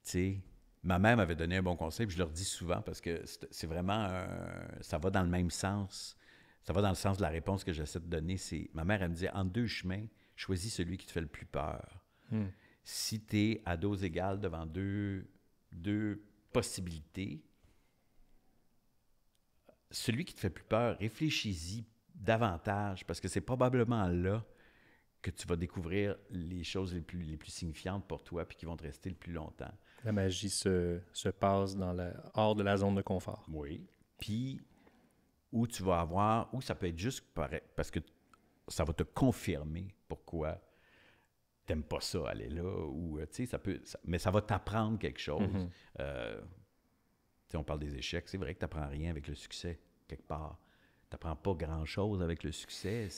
A: tu sais... Ma mère m'avait donné un bon conseil, puis je leur dis souvent, parce que c'est vraiment... ça va dans le même sens. Ça va dans le sens de la réponse que j'essaie de donner. Ma mère, elle me dit, entre deux chemins, choisis celui qui te fait le plus peur. Si tu es à dose égale devant deux possibilités, celui qui te fait plus peur, réfléchis-y davantage, parce que c'est probablement là que tu vas découvrir les choses les plus signifiantes pour toi puis qui vont te rester le plus longtemps.
B: La magie se passe hors de la zone de confort.
A: Oui. Puis, où tu vas avoir, ou ça peut être juste parce que ça va te confirmer pourquoi tu n'aimes pas ça, aller là, ou, tu sais, mais ça va t'apprendre quelque chose. Tu sais, on parle des échecs, c'est vrai que tu n'apprends rien avec le succès, quelque part. Tu n'apprends pas grand-chose avec le succès.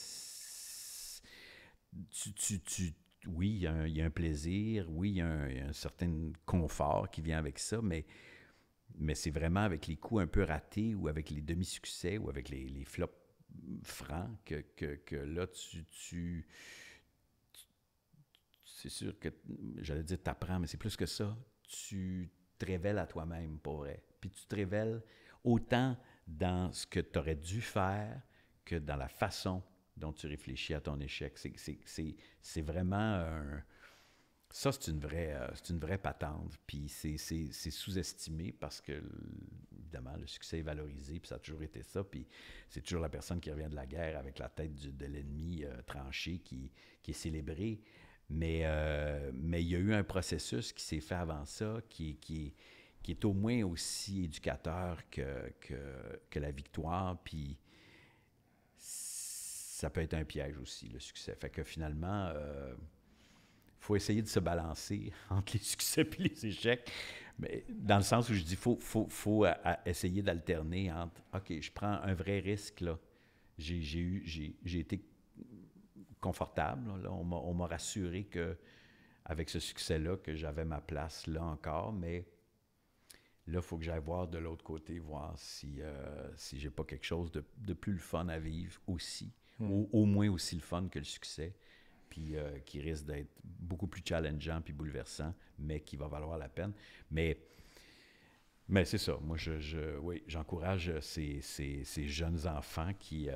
A: Oui, il y a un plaisir, oui, il y a un certain confort qui vient avec ça, mais c'est vraiment avec les coups un peu ratés ou avec les demi-succès ou avec les flops francs que là, c'est sûr que, j'allais dire t'apprends, mais c'est plus que ça. Tu te révèles à toi-même, pour vrai. Puis tu te révèles autant dans ce que tu aurais dû faire que dans la façon dont tu réfléchis à ton échec. C'est vraiment ça, c'est une vraie patente. Puis c'est sous-estimé parce que, évidemment, le succès est valorisé, puis ça a toujours été ça. Puis c'est toujours la personne qui revient de la guerre avec la tête de l'ennemi tranchée qui est célébrée. Mais il y a eu un processus qui s'est fait avant ça, qui est au moins aussi éducateur que la victoire. Puis ça peut être un piège aussi, le succès. Fait que finalement, faut essayer de se balancer entre les succès et les échecs. Mais dans le sens où je dis, faut essayer d'alterner entre, OK, je prends un vrai risque, là. J'ai été confortable, là. On m'a rassuré qu'avec ce succès-là, que j'avais ma place là encore, mais là, il faut que j'aille voir de l'autre côté, voir si j'ai pas quelque chose de plus le fun à vivre aussi, au moins aussi le fun que le succès, puis qui risque d'être beaucoup plus challengeant puis bouleversant, mais qui va valoir la peine. Mais c'est ça. Moi, oui, j'encourage ces jeunes enfants qui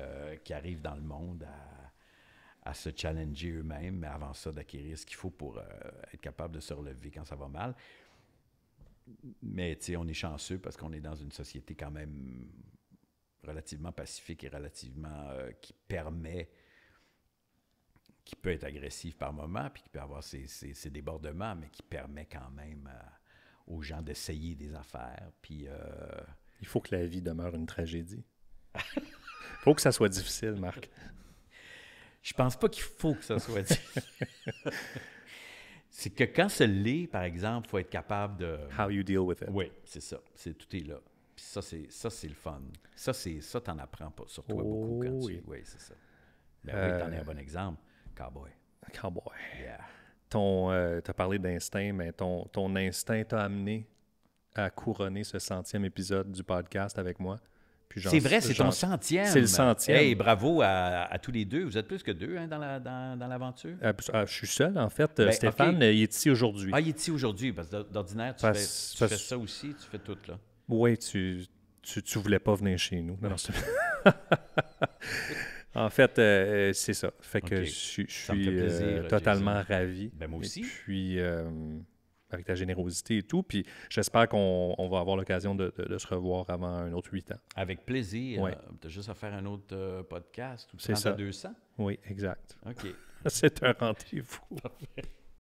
A: arrivent dans le monde à se challenger eux-mêmes, mais avant ça, d'acquérir ce qu'il faut pour être capable de se relever quand ça va mal. Mais, tu sais, on est chanceux parce qu'on est dans une société quand même relativement pacifique et relativement qui peut être agressive par moment, puis qui peut avoir ses débordements, mais qui permet quand même aux gens d'essayer des affaires. Puis,
B: il faut que la vie demeure une tragédie. Il faut que ça soit difficile, Marc.
A: Je pense pas qu'il faut que ça soit difficile. C'est que quand ça l'est, par exemple, il faut être capable de...
B: How you deal with it.
A: Oui, c'est ça. Tout est là. Puis ça, c'est le fun. Ça, t'en apprends pas sur toi beaucoup quand tu... Oui, c'est ça. Ben oui, t'en es un bon exemple. Cowboy.
B: Cowboy.
A: Yeah.
B: T'as parlé d'instinct, mais ton instinct t'a amené à couronner ce 100e épisode du podcast avec moi. Puis
A: c'est vrai, c'est ton 100e.
B: C'est le 100e.
A: Hey, bravo à tous les deux. Vous êtes plus que deux dans l'aventure.
B: Je suis seul, en fait.
A: Ben,
B: Stéphane,
A: okay.
B: il est ici aujourd'hui.
A: Ah, il est ici aujourd'hui, parce que d'ordinaire, tu fais ça aussi, tu fais tout, là.
B: Oui, tu voulais pas venir chez nous. Non, en fait, c'est ça. Fait que je suis totalement ravi.
A: Ben, moi aussi.
B: Et puis, avec ta générosité et tout. Puis, j'espère qu'on va avoir l'occasion de se revoir avant un autre 8 ans.
A: Avec plaisir.
B: Ouais.
A: Tu as juste à faire un autre podcast ou
B: c'est ça.
A: 200.
B: Oui, exact.
A: OK.
B: C'est un rendez-vous.
A: Parfait.